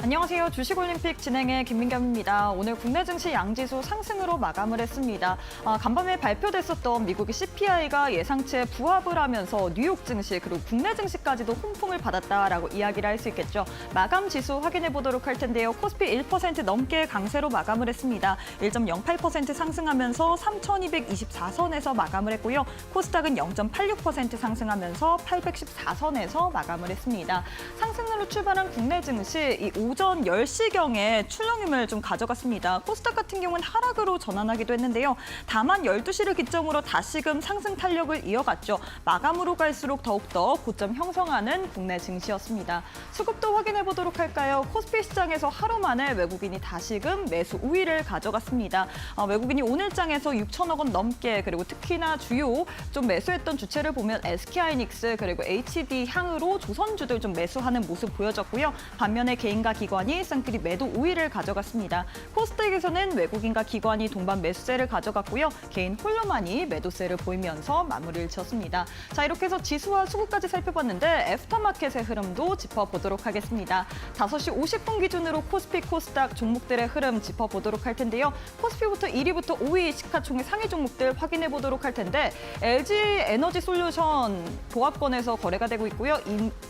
안녕하세요. 주식올림픽 진행의 김민경입니다. 오늘 국내 증시 양지수 상승으로 마감을 했습니다. 간밤에 발표됐었던 미국의 CPI가 예상치에 부합을 하면서 뉴욕 증시 그리고 국내 증시까지도 훈풍을 받았다라고 이야기를 할 수 있겠죠. 마감 지수 확인해 보도록 할 텐데요. 코스피 1% 넘게 강세로 마감을 했습니다. 1.08% 상승하면서 3,224선에서 마감을 했고요. 코스닥은 0.86% 상승하면서 814선에서 마감을 했습니다. 상승으로 출발한 국내 증시 이 오전 10시경에 출렁임을 좀 가져갔습니다. 코스닥 같은 경우는 하락으로 전환하기도 했는데요. 다만 12시를 기점으로 다시금 상승 탄력을 이어갔죠. 마감으로 갈수록 더욱더 고점 형성하는 국내 증시였습니다. 수급도 확인해 보도록 할까요? 코스피 시장에서 하루 만에 외국인이 다시금 매수 우위를 가져갔습니다. 외국인이 오늘장에서 6천억 원 넘게 그리고 특히나 주요 좀 매수했던 주체를 보면 SK하이닉스 그리고 HD향으로 조선주들 좀 매수하는 모습 보여졌고요. 반면에 개인과 기관이 쌍끌이 매도 우위를 가져갔습니다. 코스닥에서는 외국인과 기관이 동반 매수세를 가져갔고요. 개인 홀로만이 매도세를 보이면서 마무리를 지었습니다. 자, 이렇게 해서 지수와 수급까지 살펴봤는데 애프터마켓의 흐름도 짚어보도록 하겠습니다. 5시 50분 기준으로 코스피, 코스닥 종목들의 흐름 짚어보도록 할 텐데요. 코스피부터 1위부터 5위 시가총액 상위 종목들 확인해 보도록 할 텐데 LG 에너지 솔루션 보합권에서 거래가 되고 있고요.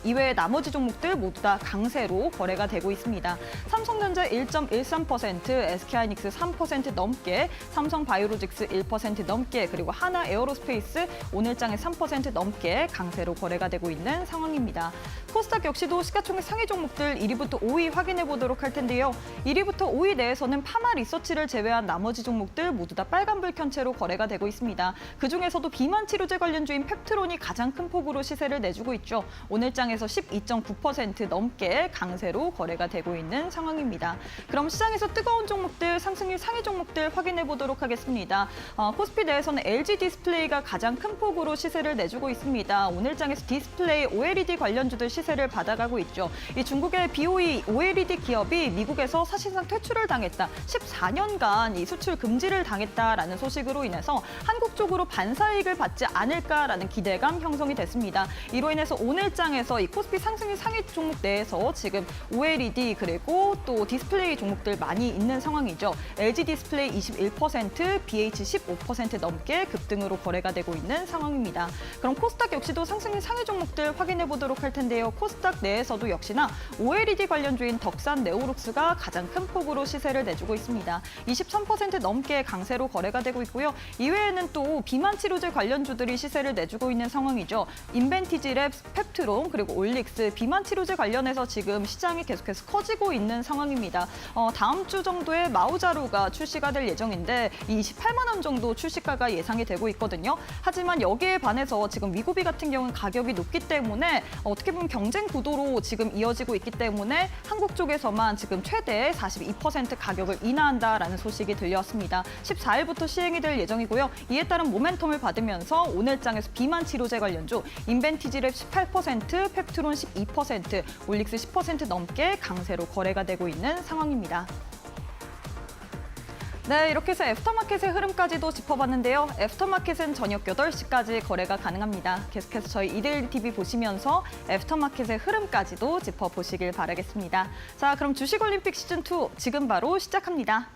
이외의 나머지 종목들 모두 다 강세로 거래가 되고 있습니다. 삼성전자 1.13%, SK하이닉스 3% 넘게, 삼성바이오로직스 1% 넘게, 그리고 하나에어로스페이스 오늘장에 3% 넘게 강세로 거래가 되고 있는 상황입니다. 코스닥 역시도 시가총액 상위 종목들 1위부터 5위 확인해 보도록 할 텐데요. 1위부터 5위 내에서는 파마 리서치를 제외한 나머지 종목들 모두 다 빨간불 켠 채로 거래가 되고 있습니다. 그중에서도 비만 치료제 관련주인 펩트론이 가장 큰 폭으로 시세를 내주고 있죠. 오늘장에서 12.9% 넘게 강세로 거래가 되고 있는 상황입니다. 그럼 시장에서 뜨거운 종목들, 상승률 상위 종목들 확인해 보도록 하겠습니다. 코스피 내에서는 LG 디스플레이가 가장 큰 폭으로 시세를 내주고 있습니다. 오늘장에서 디스플레이 OLED 관련주들 시세를 받아가고 있죠. 이 중국의 BOE OLED 기업이 미국에서 사실상 퇴출을 당했다. 14년간 이 수출 금지를 당했다라는 소식으로 인해서 한국 쪽으로 반사이익을 받지 않을까라는 기대감 형성이 됐습니다. 이로 인해서 오늘장에서 이 코스피 상승률 상위 종목 내에서 지금 OLED 그리고 또 디스플레이 종목들 많이 있는 상황이죠. LG 디스플레이 21%, BH 15% 넘게 급등으로 거래가 되고 있는 상황입니다. 그럼 코스닥 역시도 상승률 상위 종목들 확인해 보도록 할 텐데요. 코스닥 내에서도 역시나 OLED 관련주인 덕산 네오룩스가 가장 큰 폭으로 시세를 내주고 있습니다. 23% 넘게 강세로 거래가 되고 있고요. 이외에는 또 비만 치료제 관련주들이 시세를 내주고 있는 상황이죠. 인벤티지랩, 펩트론 그리고 올릭스 비만 치료제 관련해서 지금 시장이 계속해서 커지고 있는 상황입니다. 다음 주 정도에 마우자루가 출시가 될 예정인데 28만 원 정도 출시가가 예상이 되고 있거든요. 하지만 여기에 반해서 지금 위고비 같은 경우는 가격이 높기 때문에 어떻게 보면 경쟁 구도로 지금 이어지고 있기 때문에 한국 쪽에서만 지금 최대 42% 가격을 인하한다라는 소식이 들려왔습니다. 14일부터 시행이 될 예정이고요. 이에 따른 모멘텀을 받으면서 오늘장에서 비만 치료제 관련주 인벤티지랩 18%, 펩트론 12%, 올릭스 10% 넘게 강세로 거래가 되고 있는 상황입니다. 네, 이렇게 해서 애프터마켓의 흐름까지도 짚어봤는데요. 애프터마켓은 저녁 8시까지 거래가 가능합니다. 계속해서 저희 이데일리TV 보시면서 애프터마켓의 흐름까지도 짚어보시길 바라겠습니다. 자, 그럼 주식올림픽 시즌2 지금 바로 시작합니다.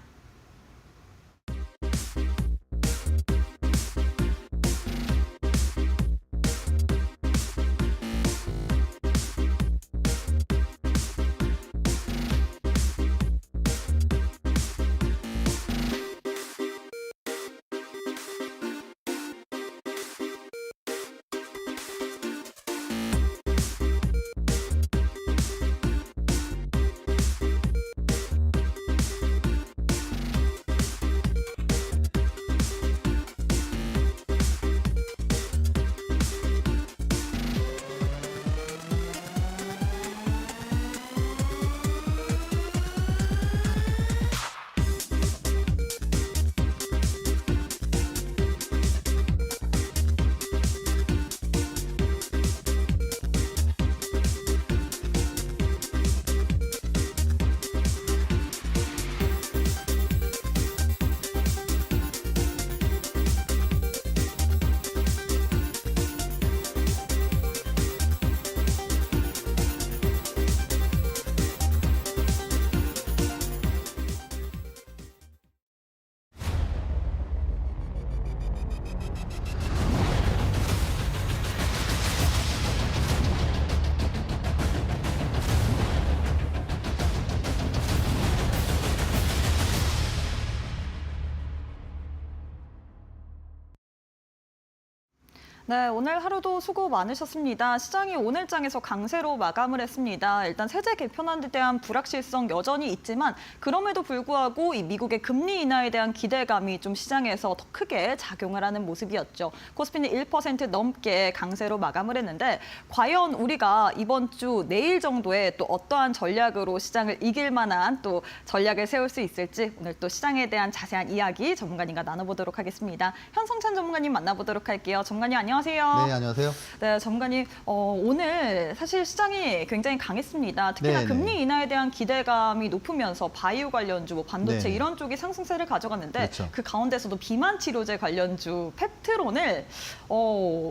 네, 오늘 하루도 수고 많으셨습니다. 시장이 오늘장에서 강세로 마감을 했습니다. 일단 세제 개편안에 대한 불확실성 여전히 있지만 그럼에도 불구하고 이 미국의 금리 인하에 대한 기대감이 좀 시장에서 더 크게 작용을 하는 모습이었죠. 코스피는 1% 넘게 강세로 마감을 했는데 과연 우리가 이번 주 내일 정도에 또 어떠한 전략으로 시장을 이길 만한 또 전략을 세울 수 있을지 오늘 또 시장에 대한 자세한 이야기 전문가님과 나눠보도록 하겠습니다. 현성찬 전문가님 만나보도록 할게요. 전문가님 안녕하세요. 네, 안녕하세요. 네, 전문가님, 오늘 사실 시장이 굉장히 강했습니다. 특히나 네네. 금리 인하에 대한 기대감이 높으면서 바이오 관련주, 뭐 반도체 네네. 이런 쪽이 상승세를 가져갔는데 그렇죠. 그 가운데서도 비만 치료제 관련주 펩트론을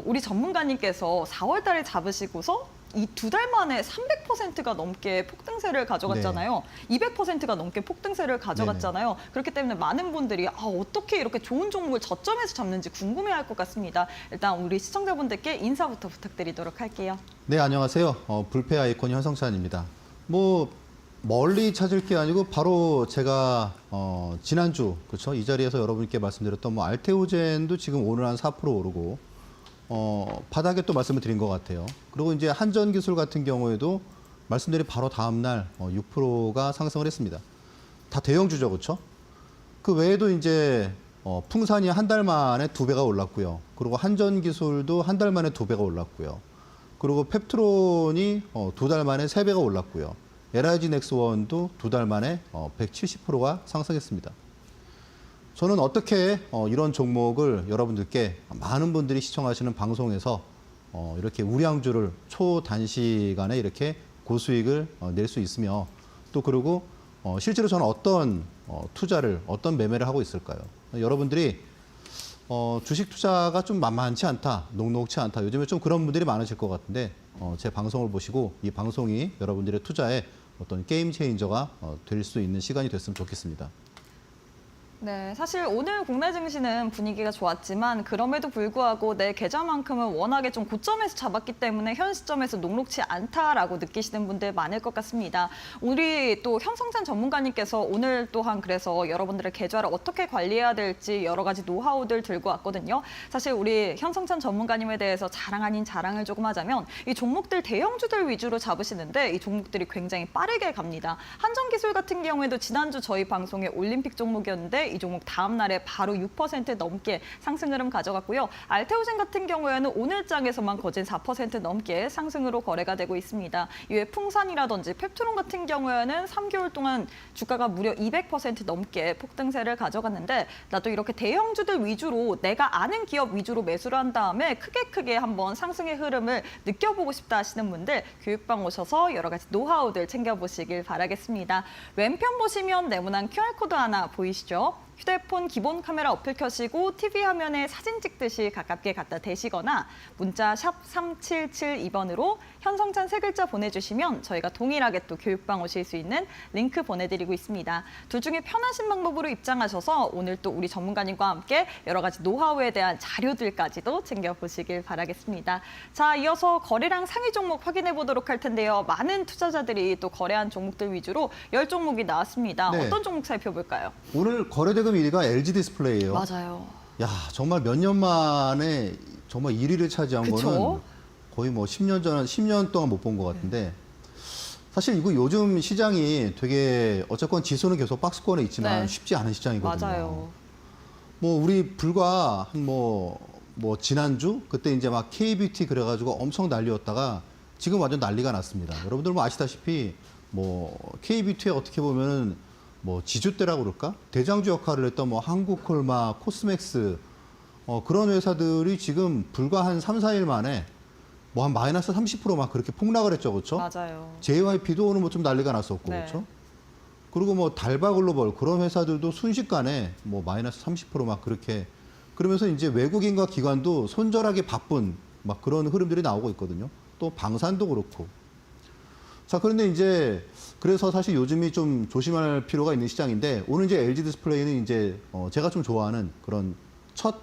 우리 전문가님께서 4월 달에 잡으시고서 이 2달 만에 300%가 넘게 폭등세를 가져갔잖아요. 200%가 넘게 폭등세를 가져갔잖아요. 그렇기 때문에 많은 분들이 어떻게 이렇게 좋은 종목을 저점에서 잡는지 궁금해할 것 같습니다. 일단 우리 시청자분들께 인사부터 부탁드리도록 할게요. 네, 안녕하세요. 불패 아이콘 현성찬입니다. 뭐 멀리 찾을 게 아니고 바로 제가 지난주 그렇죠? 이 자리에서 여러분께 말씀드렸던 뭐 알테오젠도 지금 오늘 한 4% 오르고 바닥에 또 말씀을 드린 것 같아요. 그리고 이제 한전기술 같은 경우에도 말씀드린 바로 다음 날 6%가 상승을 했습니다. 다 대형주죠, 그렇죠? 그 외에도 이제 풍산이 한 달 만에 2배가 올랐고요. 그리고 한전기술도 한 달 만에 2배가 올랐고요. 그리고 펩트론이 2달 만에 3배가 올랐고요. LIG 넥스원도 2달 만에 170%가 상승했습니다. 저는 어떻게 이런 종목을 여러분들께 많은 분들이 시청하시는 방송에서 이렇게 우량주를 초단시간에 이렇게 고수익을 낼 수 있으며 또 그리고 실제로 저는 어떤 투자를 어떤 매매를 하고 있을까요? 여러분들이 주식 투자가 좀 만만치 않다, 녹록치 않다. 요즘에 좀 그런 분들이 많으실 것 같은데 제 방송을 보시고 이 방송이 여러분들의 투자에 어떤 게임 체인저가 될 수 있는 시간이 됐으면 좋겠습니다. 네, 사실 오늘 국내 증시는 분위기가 좋았지만 그럼에도 불구하고 내 계좌만큼은 워낙에 좀 고점에서 잡았기 때문에 현 시점에서 녹록치 않다라고 느끼시는 분들 많을 것 같습니다. 우리 또 현성찬 전문가님께서 오늘 또한 그래서 여러분들의 계좌를 어떻게 관리해야 될지 여러 가지 노하우들 들고 왔거든요. 사실 우리 현성찬 전문가님에 대해서 자랑 아닌 자랑을 조금 하자면 이 종목들 대형주들 위주로 잡으시는데 이 종목들이 굉장히 빠르게 갑니다. 한전기술 같은 경우에도 지난주 저희 방송에 올림픽 종목이었는데 이 종목 다음 날에 바로 6% 넘게 상승 흐름 가져갔고요. 알테오젠 같은 경우에는 오늘장에서만 거진 4% 넘게 상승으로 거래가 되고 있습니다. 이외 풍산이라든지 펩트론 같은 경우에는 3개월 동안 주가가 무려 200% 넘게 폭등세를 가져갔는데 나도 이렇게 대형주들 위주로 내가 아는 기업 위주로 매수를 한 다음에 크게 한번 상승의 흐름을 느껴보고 싶다 하시는 분들 교육방 오셔서 여러 가지 노하우들 챙겨보시길 바라겠습니다. 왼편 보시면 네모난 QR코드 하나 보이시죠? 휴대폰 기본 카메라 어플 켜시고 TV 화면에 사진 찍듯이 가깝게 갖다 대시거나 문자 샵 3772번으로 현성찬 세 글자 보내주시면 저희가 동일하게 또 교육방 오실 수 있는 링크 보내드리고 있습니다. 둘 중에 편하신 방법으로 입장하셔서 오늘 또 우리 전문가님과 함께 여러 가지 노하우에 대한 자료들까지도 챙겨보시길 바라겠습니다. 자, 이어서 거래량 상위 종목 확인해 보도록 할 텐데요. 많은 투자자들이 또 거래한 종목들 위주로 10종목이 나왔습니다. 네. 어떤 종목 살펴볼까요? 오늘 거래대금 1위가 LG 디스플레이예요. 맞아요. 야, 정말 몇 년 만에 정말 1위를 차지한 그쵸? 거는 거의 뭐 10년 동안 못 본 것 같은데 사실 이거 요즘 시장이 되게 어쨌건 지수는 계속 박스권에 있지만 네. 쉽지 않은 시장이거든요. 맞아요. 뭐 우리 불과 한 뭐 지난주 그때 이제 막 K뷰티 그래가지고 엄청 난리였다가 지금 완전 난리가 났습니다. 여러분들 뭐 아시다시피 뭐 K뷰티에 어떻게 보면은 뭐 지주대라고 그럴까? 대장주 역할을 했던 뭐 한국콜마, 코스맥스 그런 회사들이 지금 불과 한 3, 4일 만에 뭐 한 마이너스 30% 그렇게 폭락을 했죠. 그렇죠? 맞아요. JYP도 오늘 뭐 좀 난리가 났었고. 네. 그렇죠? 그리고 뭐 달바글로벌 그런 회사들도 순식간에 뭐 마이너스 30% 그렇게 그러면서 이제 외국인과 기관도 손절하기 바쁜 막 그런 흐름들이 나오고 있거든요. 또 방산도 그렇고. 자, 그런데 이제 그래서 사실 요즘이 좀 조심할 필요가 있는 시장인데 오늘 이제 LG 디스플레이는 이제 제가 좀 좋아하는 그런 첫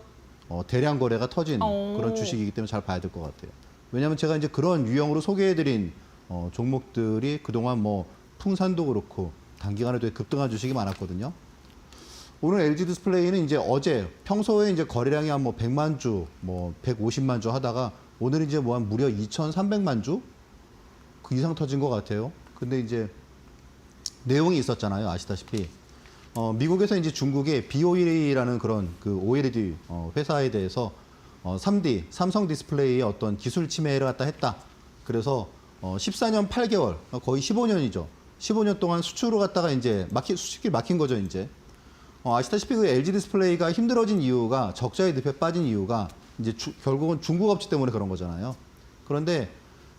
대량 거래가 터진 그런 주식이기 때문에 잘 봐야 될 것 같아요. 왜냐하면 제가 이제 그런 유형으로 소개해드린 종목들이 그동안 뭐 풍산도 그렇고 단기간에 되게 급등한 주식이 많았거든요. 오늘 LG 디스플레이는 이제 어제 평소에 이제 거래량이 한 뭐 100만 주, 뭐 150만 주 하다가 오늘 이제 뭐 한 무려 2,300만 주 그 이상 터진 것 같아요. 근데 이제 내용이 있었잖아요. 아시다시피 미국에서 이제 중국의 BOE라는 그런 그 OLED 회사에 대해서 3D 삼성 디스플레이의 어떤 기술 침해를 갖다 했다. 그래서 14년 8개월 거의 15년이죠. 15년 동안 수출을 갖다가 이제 수출이 막힌 거죠. 이제 아시다시피 그 LG 디스플레이가 힘들어진 이유가 적자의 늪에 빠진 이유가 이제 결국은 중국 업체 때문에 그런 거잖아요. 그런데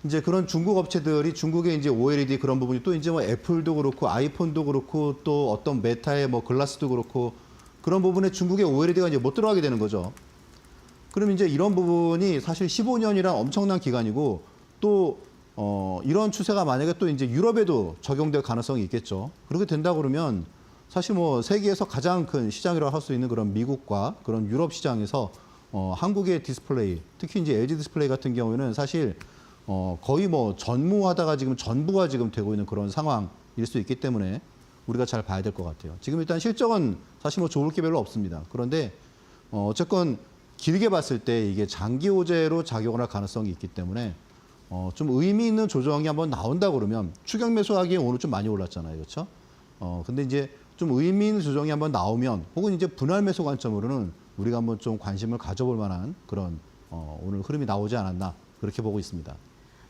이제 그런 중국 업체들이 중국의 이제 OLED 그런 부분이 또 이제 뭐 애플도 그렇고 아이폰도 그렇고 또 어떤 메타의 뭐 글라스도 그렇고 그런 부분에 중국의 OLED가 이제 못 들어가게 되는 거죠. 그럼 이제 이런 부분이 사실 15년이란 엄청난 기간이고 또 이런 추세가 만약에 또 이제 유럽에도 적용될 가능성이 있겠죠. 그렇게 된다 그러면 사실 뭐 세계에서 가장 큰 시장이라고 할 수 있는 그런 미국과 그런 유럽 시장에서 한국의 디스플레이, 특히 이제 LG 디스플레이 같은 경우에는 사실 거의 뭐 전무하다가 지금 전부가 지금 되고 있는 그런 상황일 수 있기 때문에 우리가 잘 봐야 될 것 같아요. 지금 일단 실적은 사실 뭐 좋을 게 별로 없습니다. 그런데 어쨌건 길게 봤을 때 이게 장기 호재로 작용을 할 가능성이 있기 때문에 좀 의미 있는 조정이 한번 나온다 그러면 추격 매수하기에 오늘 좀 많이 올랐잖아요. 그렇죠? 근데 이제 좀 의미 있는 조정이 한번 나오면 혹은 이제 분할 매수 관점으로는 우리가 한번 좀 관심을 가져볼 만한 그런 오늘 흐름이 나오지 않았나 그렇게 보고 있습니다.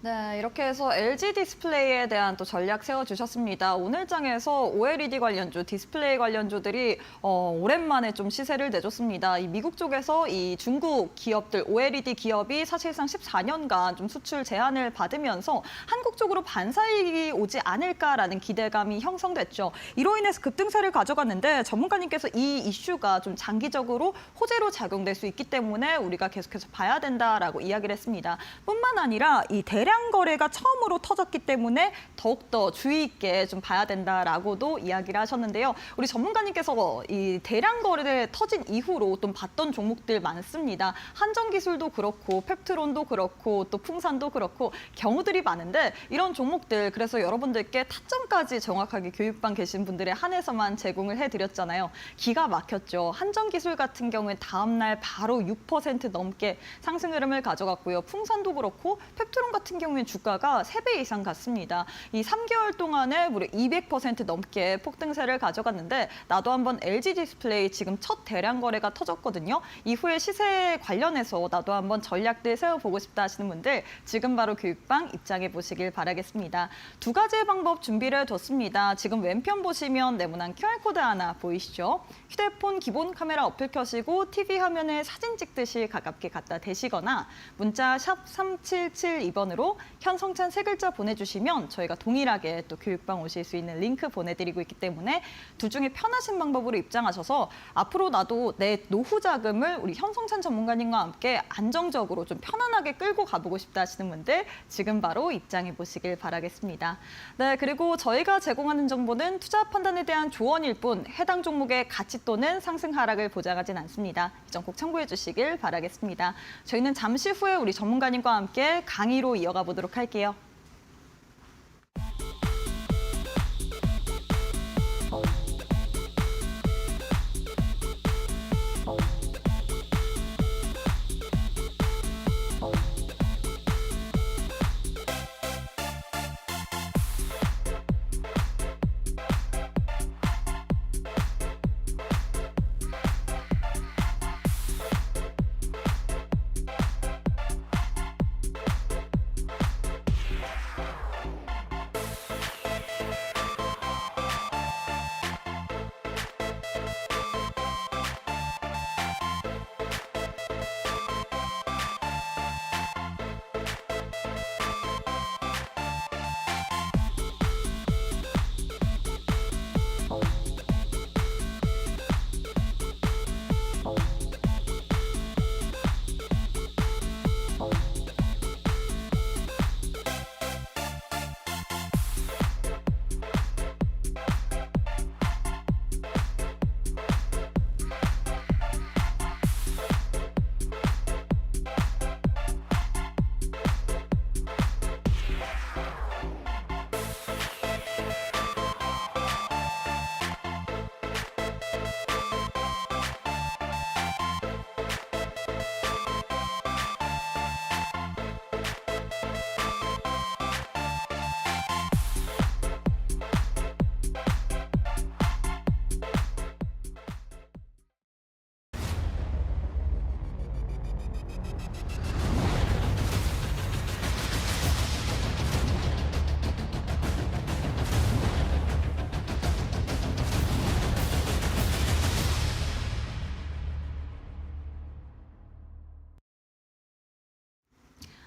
네, 이렇게 해서 LG 디스플레이에 대한 또 전략 세워주셨습니다. 오늘 장에서 OLED 관련주, 디스플레이 관련주들이 오랜만에 좀 시세를 내줬습니다. 이 미국 쪽에서 이 중국 기업들, OLED 기업이 사실상 14년간 좀 수출 제한을 받으면서 한국 쪽으로 반사이익이 오지 않을까라는 기대감이 형성됐죠. 이로 인해서 급등세를 가져갔는데 전문가님께서 이 이슈가 좀 장기적으로 호재로 작용될 수 있기 때문에 우리가 계속해서 봐야 된다라고 이야기를 했습니다. 뿐만 아니라 이 대량 거래가 처음으로 터졌기 때문에 더욱더 주의 있게 좀 봐야 된다라고도 이야기를 하셨는데요. 우리 전문가님께서 이 대량 거래가 터진 이후로 좀 봤던 종목들 많습니다. 한정기술도 그렇고 펩트론도 그렇고 또 풍산도 그렇고 경우들이 많은데 이런 종목들 그래서 여러분들께 타점까지 정확하게 교육반 계신 분들에 한해서만 제공을 해드렸잖아요. 기가 막혔죠. 한정기술 같은 경우에 다음 날 바로 6% 넘게 상승 흐름을 가져갔고요. 풍산도 그렇고 펩트론 같은 경우엔 주가가 3배 이상 갔습니다. 이 3개월 동안에 무려 200% 넘게 폭등세를 가져갔는데 나도 한번 LG 디스플레이 지금 첫 대량 거래가 터졌거든요. 이후에 시세 관련해서 나도 한번 전략들 세워보고 싶다 하시는 분들 지금 바로 교육방 입장해 보시길 바라겠습니다. 두 가지의 방법 준비를 해뒀습니다. 지금 왼편 보시면 네모난 QR코드 하나 보이시죠? 휴대폰 기본 카메라 어플 켜시고 TV 화면에 사진 찍듯이 가깝게 갖다 대시거나 문자 샵 3772번으로 현성찬 세 글자 보내주시면 저희가 동일하게 또 교육방 오실 수 있는 링크 보내드리고 있기 때문에 둘 중에 편하신 방법으로 입장하셔서 앞으로 나도 내 노후 자금을 우리 현성찬 전문가님과 함께 안정적으로 좀 편안하게 끌고 가보고 싶다 하시는 분들 지금 바로 입장해 보시길 바라겠습니다. 네, 그리고 저희가 제공하는 정보는 투자 판단에 대한 조언일 뿐 해당 종목의 가치 또는 상승 하락을 보장하진 않습니다. 이 점 꼭 참고해 주시길 바라겠습니다. 저희는 잠시 후에 우리 전문가님과 함께 강의로 이어가 보도록 할게요.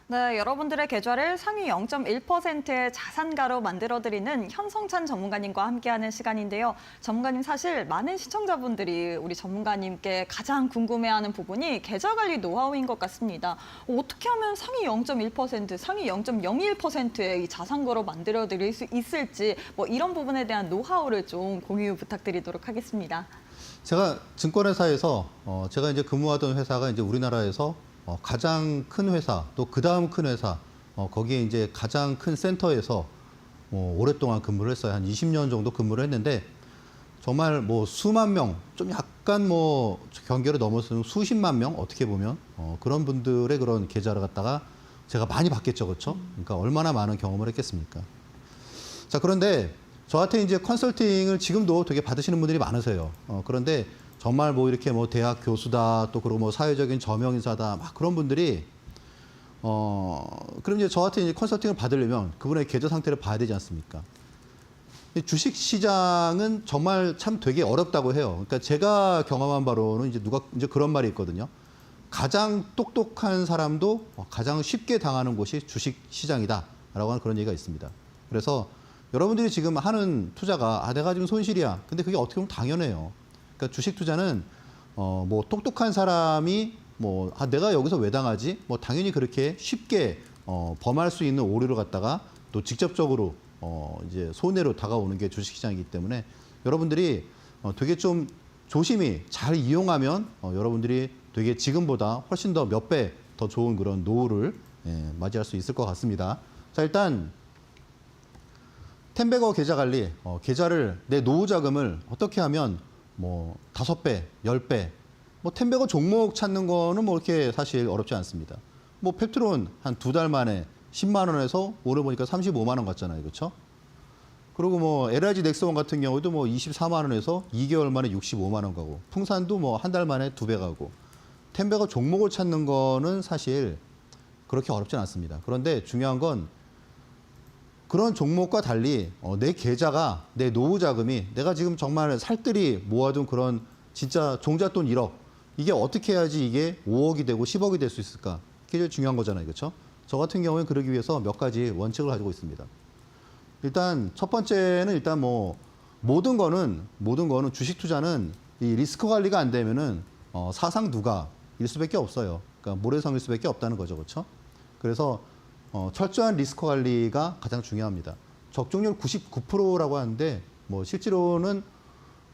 네, 여러분들의 계좌를 상위 0.1%의 자산가로 만들어드리는 현성찬 전문가님과 함께하는 시간인데요. 전문가님, 사실 많은 시청자분들이 우리 전문가님께 가장 궁금해하는 부분이 계좌관리 노하우인 것 같습니다. 어떻게 하면 상위 0.1%, 상위 0.01%의 이 자산가로 만들어드릴 수 있을지 뭐 이런 부분에 대한 노하우를 좀 공유 부탁드리도록 하겠습니다. 제가 증권회사에서 제가 이제 근무하던 회사가 이제 우리나라에서 가장 큰 회사, 또 그 다음 큰 회사, 거기에 이제 가장 큰 센터에서 오랫동안 근무를 했어요. 한 20년 정도 근무를 했는데, 정말 뭐 수만 명, 좀 약간 뭐 경계를 넘어서는 수십만 명, 어떻게 보면, 그런 분들의 그런 계좌를 갖다가 제가 많이 받겠죠. 그렇죠? 그러니까 얼마나 많은 경험을 했겠습니까? 자, 그런데 저한테 이제 컨설팅을 지금도 되게 받으시는 분들이 많으세요. 그런데 정말 뭐 이렇게 뭐 대학 교수다, 또 그리고 뭐 사회적인 저명인사다, 막 그런 분들이 그럼 이제 저한테 이제 컨설팅을 받으려면 그분의 계좌 상태를 봐야 되지 않습니까? 주식 시장은 정말 참 되게 어렵다고 해요. 그러니까 제가 경험한 바로는 이제 누가 이제 그런 말이 있거든요. 가장 똑똑한 사람도 가장 쉽게 당하는 곳이 주식 시장이다라고 하는 그런 얘기가 있습니다. 그래서 여러분들이 지금 하는 투자가 내가 지금 손실이야. 근데 그게 어떻게 보면 당연해요. 그러니까 주식 투자는 뭐 똑똑한 사람이 뭐 내가 여기서 왜 당하지? 뭐 당연히 그렇게 쉽게 범할 수 있는 오류를 갖다가 또 직접적으로 이제 손해로 다가오는 게 주식시장이기 때문에 여러분들이 되게 좀 조심히 잘 이용하면 여러분들이 되게 지금보다 훨씬 더 몇 배 더 좋은 그런 노후를 맞이할 수 있을 것 같습니다. 자, 일단 텐베거 계좌 관리, 계좌를 내 노후 자금을 어떻게 하면 뭐 5배, 10배, 뭐 텐베거 종목 찾는 거는 뭐 이렇게 사실 어렵지 않습니다. 뭐 펩트론 한 2달 만에 10만 원에서 오늘 보니까 35만 원 갔잖아요. 그렇죠? 그리고 뭐 LIG 넥스원 같은 경우도 뭐 24만 원에서 2개월 만에 65만 원 가고, 풍산도 뭐 한 달 만에 2배 가고, 텐베거 종목을 찾는 거는 사실 그렇게 어렵진 않습니다. 그런데 중요한 건 그런 종목과 달리 내 계좌가, 내 노후 자금이 내가 지금 정말 살뜰히 모아둔 그런 진짜 종잣돈 1억, 이게 어떻게 해야지 이게 5억이 되고 10억이 될 수 있을까? 그게 제일 중요한 거잖아요. 그렇죠? 저 같은 경우에는 그러기 위해서 몇 가지 원칙을 가지고 있습니다. 일단 첫 번째는 일단 뭐 모든 거는 주식 투자는 이 리스크 관리가 안 되면은 사상 누가일 수밖에 없어요. 그러니까 모래성일 수밖에 없다는 거죠. 그렇죠? 그래서 철저한 리스크 관리가 가장 중요합니다. 적중률 99%라고 하는데 뭐 실제로는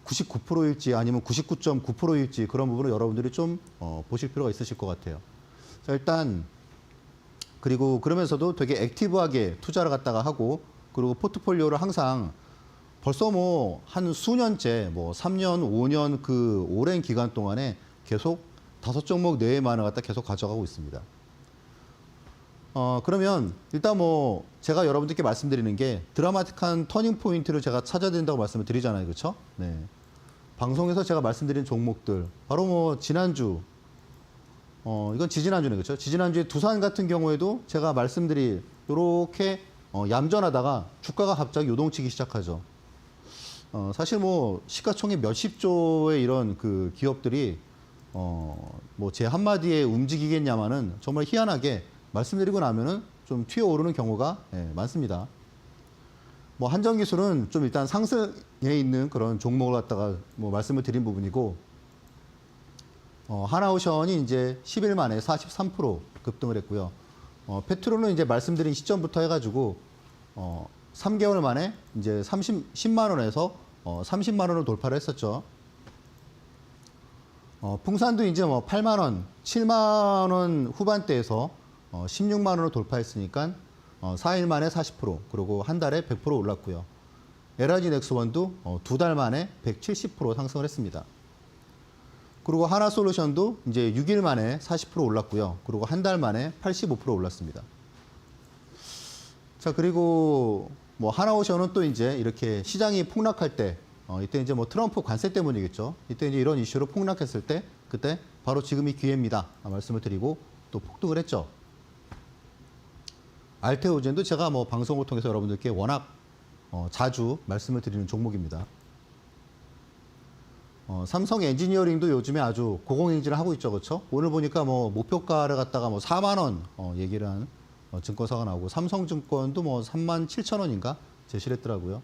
99%일지 아니면 99.9%일지 그런 부분을 여러분들이 좀 보실 필요가 있으실 것 같아요. 자, 일단 그리고 그러면서도 되게 액티브하게 투자를 갖다가 하고, 그리고 포트폴리오를 항상 벌써 뭐 한 수년째, 뭐 3년, 5년 그 오랜 기간 동안에 계속 5종목 내외만을 갖다 계속 가져가고 있습니다. 그러면 일단 뭐 제가 여러분들께 말씀드리는 게 드라마틱한 터닝 포인트를 제가 찾아야 된다고 말씀을 드리잖아요. 그렇죠? 네. 방송에서 제가 말씀드린 종목들 바로 뭐 지난주 이건 지지난주네. 그렇죠? 지지난주에 두산 같은 경우에도 제가 말씀드린 요렇게 얌전하다가 주가가 갑자기 요동치기 시작하죠. 사실 뭐 시가총액 몇십 조의 이런 그 기업들이 뭐 제 한마디에 움직이겠냐마는 정말 희한하게 말씀드리고 나면은 좀 튀어오르는 경우가 많습니다. 뭐 한정기술은 좀 일단 상승에 있는 그런 종목을 갖다가 뭐 말씀을 드린 부분이고, 하나오션이 이제 10일 만에 43% 급등을 했고요. 페트롤은 이제 말씀드린 시점부터 해가지고 3개월 만에 이제 10만 원에서 30만 원을 돌파를 했었죠. 풍산도 이제 뭐 8만 원, 7만 원 후반대에서 16만 원을 돌파했으니까 4일 만에 40%, 그리고 한 달에 100% 올랐고요. LIG 넥스원도 2달 만에 170% 상승을 했습니다. 그리고 하나솔루션도 이제 6일 만에 40% 올랐고요. 그리고 한 달 만에 85% 올랐습니다. 자, 그리고 뭐 하나오션은 또 이제 이렇게 시장이 폭락할 때, 이때 이제 뭐 트럼프 관세 때문이겠죠. 이때 이제 이런 이슈로 폭락했을 때, 그때 바로 지금이 기회입니다. 말씀을 드리고 또 폭등을 했죠. 알테오젠도 제가 뭐 방송을 통해서 여러분들께 워낙 자주 말씀을 드리는 종목입니다. 삼성 엔지니어링도 요즘에 아주 고공행진을 하고 있죠. 그렇죠? 오늘 보니까 뭐 목표가를 갖다가 뭐 4만 원 얘기를 한 증권사가 나오고 삼성증권도 뭐 37,000원인가 제시를 했더라고요.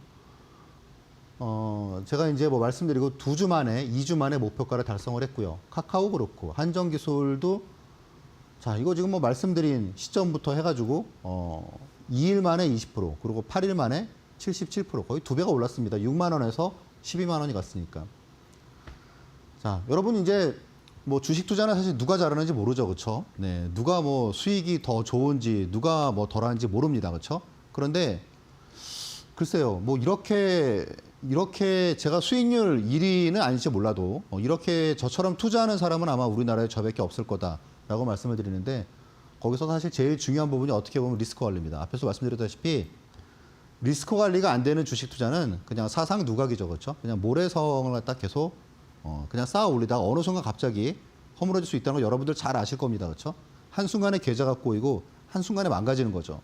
제가 이제 뭐 말씀드리고 2주 만에, 2주 만에 목표가를 달성을 했고요. 카카오 그렇고 한정기술도 자, 이거 지금 뭐 말씀드린 시점부터 해가지고 2일 만에 20%, 그리고 8일 만에 77%, 거의 2배가 올랐습니다. 6만 원에서 12만 원이 갔으니까. 자, 여러분 이제 뭐 주식 투자는 사실 누가 잘하는지 모르죠, 그렇죠? 네, 누가 뭐 수익이 더 좋은지, 누가 뭐 덜한지 모릅니다, 그렇죠? 그런데 글쎄요, 뭐 이렇게 제가 수익률 1위는 아닐지 몰라도 이렇게 저처럼 투자하는 사람은 아마 우리나라에 저밖에 없을 거다라고 말씀을 드리는데, 거기서 사실 제일 중요한 부분이 어떻게 보면 리스크 관리입니다. 앞에서 말씀드렸다시피 리스크 관리가 안 되는 주식 투자는 그냥 사상 누각이죠, 그렇죠? 그냥 모래성을 갖다 계속 그냥 쌓아 올리다가 어느 순간 갑자기 허물어질 수 있다는 걸 여러분들 잘 아실 겁니다, 그렇죠? 한순간에 계좌가 꼬이고 한순간에 망가지는 거죠.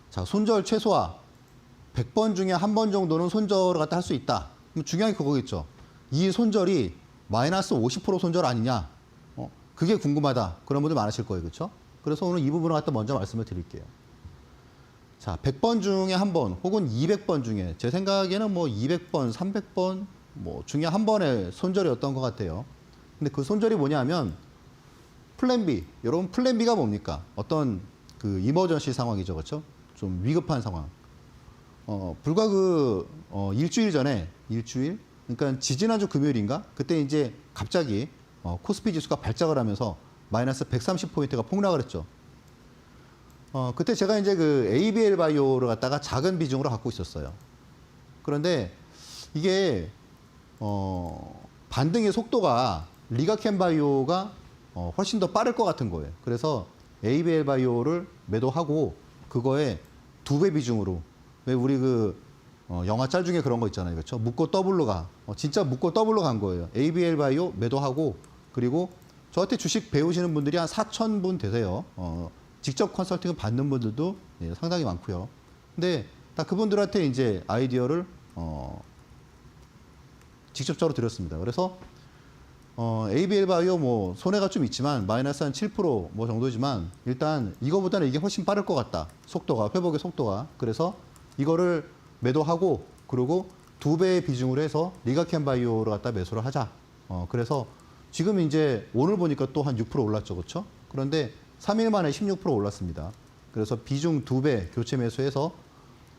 자, 손절 최소화. 100번 중에 한 번 정도는 손절을 갖다 할 수 있다. 그럼 중요한 게 그거겠죠. 이 손절이 마이너스 50% 손절 아니냐? 그게 궁금하다. 그런 분들 많으실 거예요, 그렇죠? 그래서 오늘 이 부분을 갖다 먼저 말씀을 드릴게요. 자, 100번 중에 한 번, 혹은 200번 중에, 제 생각에는 뭐 200번, 300번 뭐 중에 한 번의 손절이었던 것 같아요. 근데 그 손절이 뭐냐면 플랜 B. 여러분 플랜 B가 뭡니까? 어떤 그 이머전시 상황이죠, 그렇죠? 좀 위급한 상황. 불과 일주일 전에, 그러니까 지지난주 금요일인가? 그때 이제 갑자기 코스피 지수가 발작을 하면서 마이너스 130포인트가 폭락을 했죠. 그때 제가 이제 그 ABL 바이오를 갖다가 작은 비중으로 갖고 있었어요. 그런데 이게, 반등의 속도가 리가켄 바이오가 훨씬 더 빠를 것 같은 거예요. 그래서 ABL 바이오를 매도하고 그거에 2배 비중으로, 왜 우리 영화 짤 중에 그런 거 있잖아요, 그렇죠? 묶고 더블로 진짜 묶고 더블로 간 거예요. ABL 바이오 매도하고, 그리고 저한테 주식 배우시는 분들이 한 4,000분 되세요. 직접 컨설팅을 받는 분들도 상당히 많고요. 근데 다 그분들한테 이제 아이디어를 직접적으로 드렸습니다. 그래서 ABL 바이오 뭐 손해가 좀 있지만 마이너스 한 7%뭐 정도지만 일단 이거보다는 이게 훨씬 빠를 것 같다. 속도가, 회복의 속도가. 그래서 이거를 매도하고, 그리고 2배의 비중으로 해서 리가켄 바이오를 갖다 매수를 하자. 그래서 지금 이제 오늘 보니까 또 한 6% 올랐죠, 그렇죠? 그런데 3일 만에 16% 올랐습니다. 그래서 비중 2배 교체 매수해서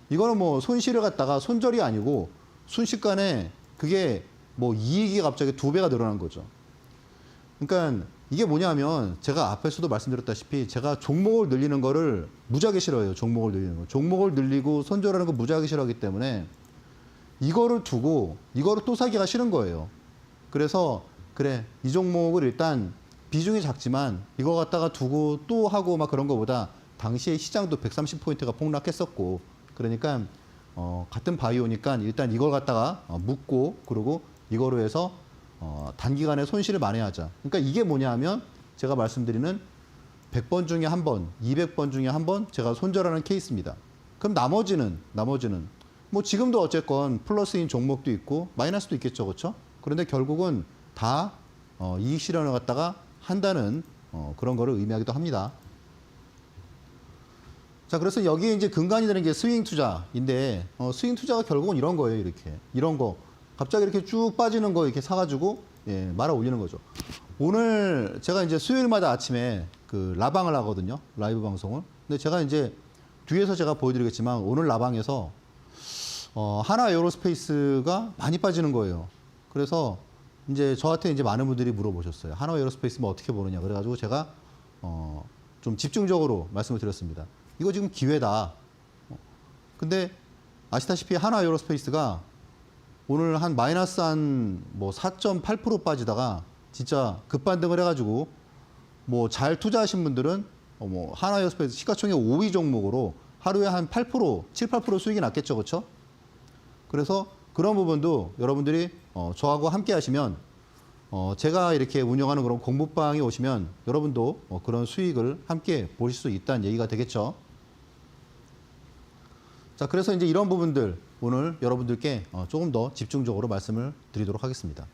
이거는 뭐 손실을 갖다가 손절이 아니고 순식간에 그게 뭐 이익이 갑자기 2배가 늘어난 거죠. 그러니까 이게 뭐냐면 제가 앞에서도 말씀드렸다시피 제가 종목을 늘리는 거를 무지하게 싫어해요. 종목을 늘리는 거. 종목을 늘리고 손절하는 거 무지하게 싫어하기 때문에 이거를 두고 이거를 또 사기가 싫은 거예요. 그래서 그래, 이 종목을 일단 비중이 작지만 이거 갖다가 두고 또 하고 막 그런 거보다 당시에 시장도 130포인트가 폭락했었고, 그러니까 같은 바이오니까 일단 이걸 갖다가 묶고, 그리고 이거로 해서 단기간에 손실을 만회하자. 그러니까 이게 뭐냐면 제가 말씀드리는 100번 중에 한 번, 200번 중에 한 번 제가 손절하는 케이스입니다. 그럼 나머지는 뭐 지금도 어쨌건 플러스인 종목도 있고 마이너스도 있겠죠, 그렇죠? 그런데 결국은 다 이익 실현을 갖다가 한다는 그런 거를 의미하기도 합니다. 자, 그래서 여기에 이제 근간이 되는 게 스윙 투자인데, 스윙 투자가 결국은 이런 거예요, 이렇게. 이런 거. 갑자기 이렇게 쭉 빠지는 거 이렇게 사가지고, 말아 올리는 거죠. 오늘 제가 이제 수요일마다 아침에 그 라방을 하거든요. 라이브 방송을. 근데 제가 이제 뒤에서 제가 보여드리겠지만 오늘 라방에서, 하나 에어로스페이스가 많이 빠지는 거예요. 그래서 이제 저한테 이제 많은 분들이 물어보셨어요. 하나 에어로스페이스 뭐 어떻게 보느냐. 그래가지고 제가, 좀 집중적으로 말씀을 드렸습니다. 이거 지금 기회다. 근데 아시다시피 하나 에어로스페이스가 오늘 한 마이너스 한 뭐 4.8% 빠지다가 진짜 급반등을 해가지고 뭐 잘 투자하신 분들은 뭐 하나 에어로스페이스 시가총액 5위 종목으로 하루에 한 8%, 7, 8% 수익이 났겠죠, 그렇죠? 그래서 그런 부분도 여러분들이 저하고 함께 하시면 제가 이렇게 운영하는 그런 공부방에 오시면 여러분도 그런 수익을 함께 보실 수 있다는 얘기가 되겠죠. 자, 그래서 이제 이런 부분들 오늘 여러분들께 조금 더 집중적으로 말씀을 드리도록 하겠습니다.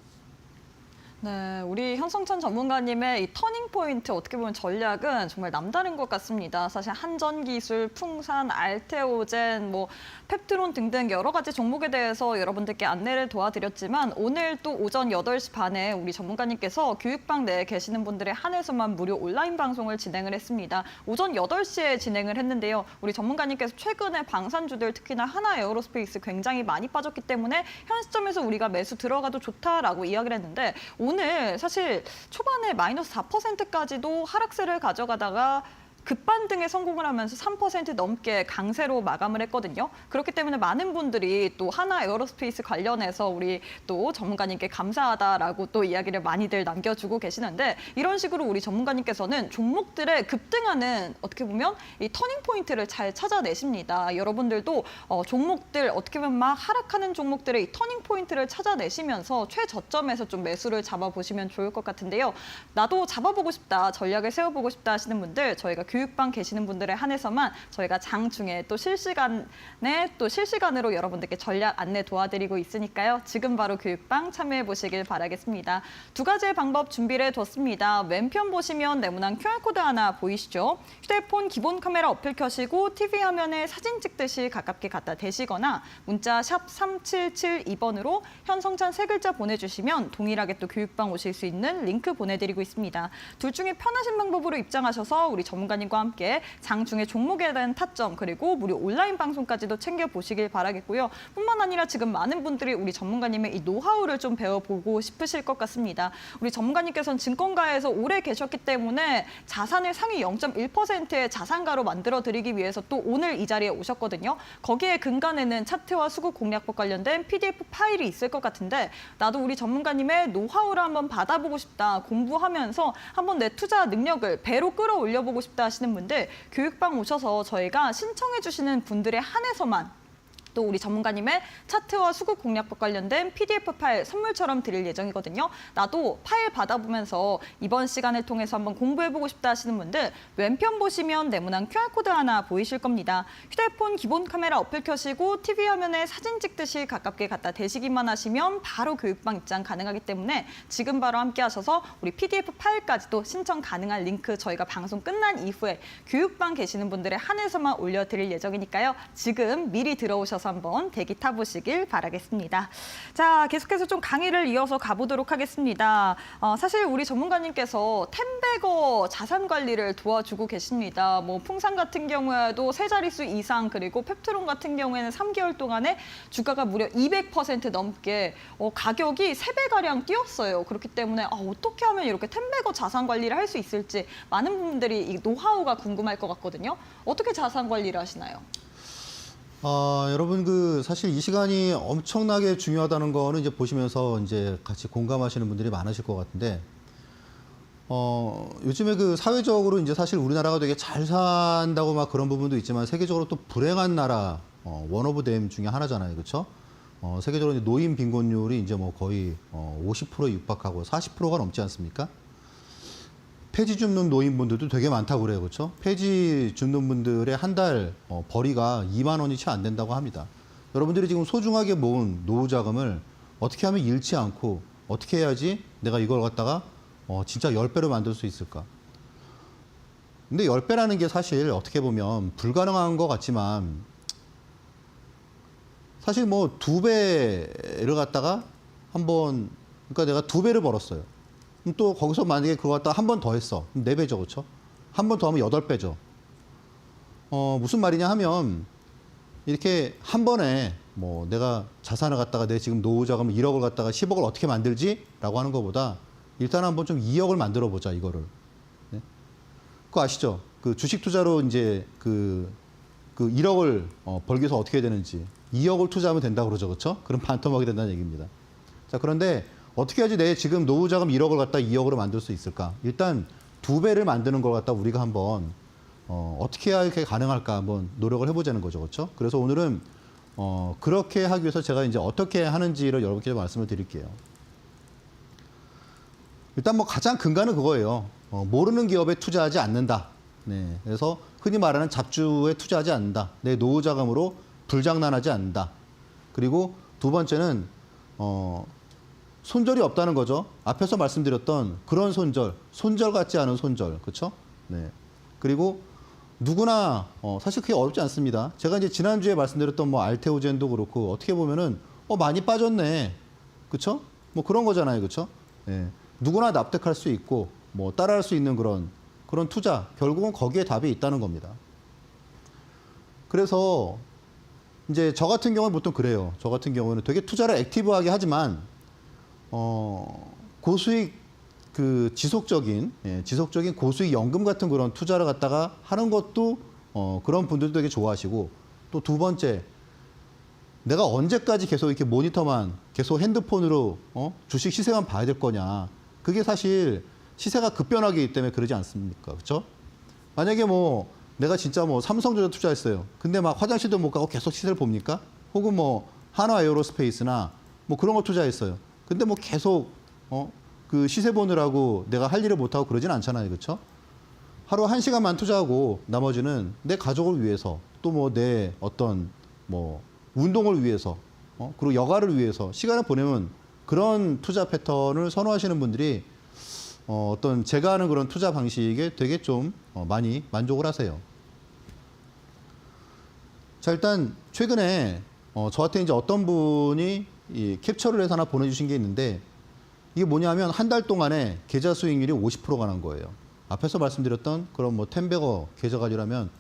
네, 우리 현성찬 전문가님의 이 터닝 포인트 어떻게 보면 전략은 정말 남다른 것 같습니다. 사실 한전 기술, 풍산, 알테오젠, 뭐 펩트론 등등 여러 가지 종목에 대해서 여러분들께 안내를 도와드렸지만 오늘 또 오전 8시 반에 우리 전문가님께서 교육방 내에 계시는 분들에 한해서만 무료 온라인 방송을 진행을 했습니다. 오전 8시에 진행을 했는데요. 우리 전문가님께서 최근에 방산주들 특히나 하나 에어로스페이스 굉장히 많이 빠졌기 때문에 현 시점에서 우리가 매수 들어가도 좋다라고 이야기를 했는데 오늘 사실 초반에 마이너스 4%까지도 하락세를 가져가다가 급반등에 성공을 하면서 3% 넘게 강세로 마감을 했거든요. 그렇기 때문에 많은 분들이 또 하나 에어로스페이스 관련해서 우리 또 전문가님께 감사하다라고 또 이야기를 많이들 남겨주고 계시는데 이런 식으로 우리 전문가님께서는 종목들의 급등하는 어떻게 보면 이 터닝 포인트를 잘 찾아내십니다. 여러분들도 종목들 어떻게 보면 막 하락하는 종목들의 이 터닝 포인트를 찾아내시면서 최저점에서 좀 매수를 잡아보시면 좋을 것 같은데요. 나도 잡아보고 싶다, 전략을 세워보고 싶다 하시는 분들 저희가 교육방 계시는 분들에 한해서만 저희가 장중에 또 실시간으로 여러분들께 전략 안내 도와드리고 있으니까요. 지금 바로 교육방 참여해 보시길 바라겠습니다. 두 가지의 방법 준비를 해뒀습니다. 왼편 보시면 네모난 QR코드 하나 보이시죠? 휴대폰 기본 카메라 어플 켜시고 TV 화면에 사진 찍듯이 가깝게 갖다 대시거나 문자 샵 3772번으로 현성찬 세 글자 보내주시면 동일하게 또 교육방 오실 수 있는 링크 보내드리고 있습니다. 둘 중에 편하신 방법으로 입장하셔서 우리 전문가님과 함께 장중에 종목에 대한 타점 그리고 무료 온라인 방송까지도 챙겨보시길 바라겠고요. 뿐만 아니라 지금 많은 분들이 우리 전문가님의 이 노하우를 좀 배워보고 싶으실 것 같습니다. 우리 전문가님께서는 증권가에서 오래 계셨기 때문에 자산을 상위 0.1%의 자산가로 만들어드리기 위해서 또 오늘 이 자리에 오셨거든요. 거기에 근간에는 차트와 수급 공략법 관련된 PDF 파일이 있을 것 같은데 나도 우리 전문가님의 노하우를 한번 받아보고 싶다. 공부하면서 한번 내 투자 능력을 배로 끌어올려보고 싶다 하시는 분들 교육방 오셔서 저희가 신청해 주시는 분들에 한해서만 또 우리 전문가님의 차트와 수급 공략법 관련된 PDF 파일 선물처럼 드릴 예정이거든요. 나도 파일 받아보면서 이번 시간을 통해서 한번 공부해보고 싶다 하시는 분들 왼편 보시면 네모난 QR코드 하나 보이실 겁니다. 휴대폰 기본 카메라 어플 켜시고 TV 화면에 사진 찍듯이 가깝게 갖다 대시기만 하시면 바로 교육방 입장 가능하기 때문에 지금 바로 함께 하셔서 우리 PDF 파일까지도 신청 가능한 링크 저희가 방송 끝난 이후에 교육방 계시는 분들에 한해서만 올려드릴 예정이니까요. 지금 미리 들어오셔서 한번 대기 타보시길 바라겠습니다. 자, 계속해서 좀 강의를 이어서 가보도록 하겠습니다. 사실 우리 전문가님께서 텐베거 자산 관리를 도와주고 계십니다. 뭐 풍산 같은 경우에도 세 자릿수 이상 그리고 펩트론 같은 경우에는 3개월 동안에 주가가 무려 200% 넘게 가격이 3배가량 뛰었어요. 그렇기 때문에 어떻게 하면 이렇게 텐베거 자산 관리를 할 수 있을지 많은 분들이 이 노하우가 궁금할 것 같거든요. 어떻게 자산 관리를 하시나요? 여러분 사실 이 시간이 엄청나게 중요하다는 거는 이제 보시면서 이제 같이 공감하시는 분들이 많으실 것 같은데 요즘에 사회적으로 이제 사실 우리나라가 되게 잘 산다고 막 그런 부분도 있지만 세계적으로 또 불행한 나라 원 오브 댐 중에 하나잖아요. 그렇죠? 세계적으로 이제 노인 빈곤율이 이제 뭐 거의 50%에 육박하고 40%가 넘지 않습니까? 폐지 줍는 노인분들도 되게 많다고 그래요. 그렇죠? 폐지 줍는 분들의 한 달 벌이가 2만 원이 채 안 된다고 합니다. 여러분들이 지금 소중하게 모은 노후 자금을 어떻게 하면 잃지 않고 어떻게 해야지 내가 이걸 갖다가 진짜 10배로 만들 수 있을까? 근데 10배라는 게 사실 어떻게 보면 불가능한 것 같지만 사실 뭐 2배를 갖다가 그러니까 내가 2배를 벌었어요. 그럼 또 거기서 만약에 그거 갖다가 한 번 더 했어. 그럼 4배죠. 그렇죠? 한 번 더 하면 8배죠. 무슨 말이냐 하면 이렇게 한 번에 뭐 내가 자산을 갖다가 내 지금 노후 자금 1억을 갖다가 10억을 어떻게 만들지라고 하는 것보다 일단 한번 좀 2억을 만들어 보자 이거를. 네? 그거 아시죠? 주식 투자로 이제 1억을 벌기 위해서 어떻게 해야 되는지 2억을 투자하면 된다고 그러죠. 그렇죠? 그럼 반토막이 된다는 얘기입니다. 자, 그런데 어떻게 해야지 내 지금 노후 자금 1억을 갖다 2억으로 만들 수 있을까? 일단 2배를 만드는 걸 갖다 우리가 한번 어떻게 해야 이렇게 가능할까 한번 노력을 해보자는 거죠. 그렇죠? 그래서 오늘은 그렇게 하기 위해서 제가 이제 어떻게 하는지를 여러분께 말씀을 드릴게요. 일단 뭐 가장 근간은 그거예요. 모르는 기업에 투자하지 않는다. 네. 그래서 흔히 말하는 잡주에 투자하지 않는다. 내 노후 자금으로 불장난하지 않는다. 그리고 두 번째는 손절이 없다는 거죠. 앞에서 말씀드렸던 그런 손절 같지 않은 손절, 그렇죠? 네. 그리고 누구나 사실 그게 어렵지 않습니다. 제가 이제 지난주에 말씀드렸던 뭐 알테오젠도 그렇고 어떻게 보면은 많이 빠졌네, 그렇죠? 뭐 그런 거잖아요, 그렇죠? 네. 누구나 납득할 수 있고 뭐 따라할 수 있는 그런 투자, 결국은 거기에 답이 있다는 겁니다. 그래서 이제 저 같은 경우는 보통 그래요. 저 같은 경우는 되게 투자를 액티브하게 하지만 고수익 지속적인 고수익 연금 같은 그런 투자를 갖다가 하는 것도 그런 분들도 되게 좋아하시고, 또 두 번째, 내가 언제까지 계속 이렇게 모니터만 계속 핸드폰으로 주식 시세만 봐야 될 거냐. 그게 사실 시세가 급변하기 때문에 그러지 않습니까? 그렇죠? 만약에 뭐 내가 진짜 뭐 삼성전자 투자했어요. 근데 막 화장실도 못 가고 계속 시세를 봅니까? 혹은 뭐 한화 에어로스페이스나 뭐 그런 거 투자했어요. 근데 뭐 계속 그 시세 보느라고 내가 할 일을 못 하고 그러진 않잖아요. 그렇죠? 하루 1시간만 투자하고 나머지는 내 가족을 위해서, 또 뭐 내 어떤 뭐 운동을 위해서, 그리고 여가를 위해서 시간을 보내면, 그런 투자 패턴을 선호하시는 분들이 어떤 제가 하는 그런 투자 방식에 되게 좀 많이 만족을 하세요. 자, 일단 최근에 저한테 이제 어떤 분이 이 캡처를 해서 하나 보내주신 게 있는데, 이게 뭐냐면 한 달 동안에 계좌 수익률이 50%가 난 거예요. 앞에서 말씀드렸던 그런 뭐 텐베거 계좌 가지라면,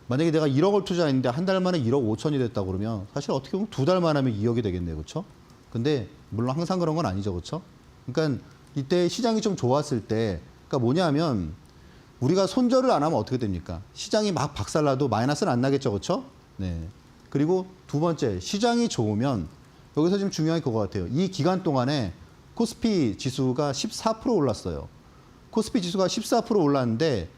만약에 내가 1억을 투자했는데 한 달 만에 1억 5천이 됐다 그러면 사실 어떻게 보면 2달만 하면 2억이 되겠네요. 그렇죠? 근데 물론 항상 그런 건 아니죠. 그렇죠? 그러니까 이때 시장이 좀 좋았을 때, 그러니까 뭐냐면 우리가 손절을 안 하면 어떻게 됩니까? 시장이 막 박살나도 마이너스는 안 나겠죠. 그렇죠? 네. 그리고 두 번째, 시장이 좋으면, 여기서 지금 중요한 게 그거 같아요. 이 기간 동안에 코스피 지수가 14% 올랐어요. 코스피 지수가 14% 올랐는데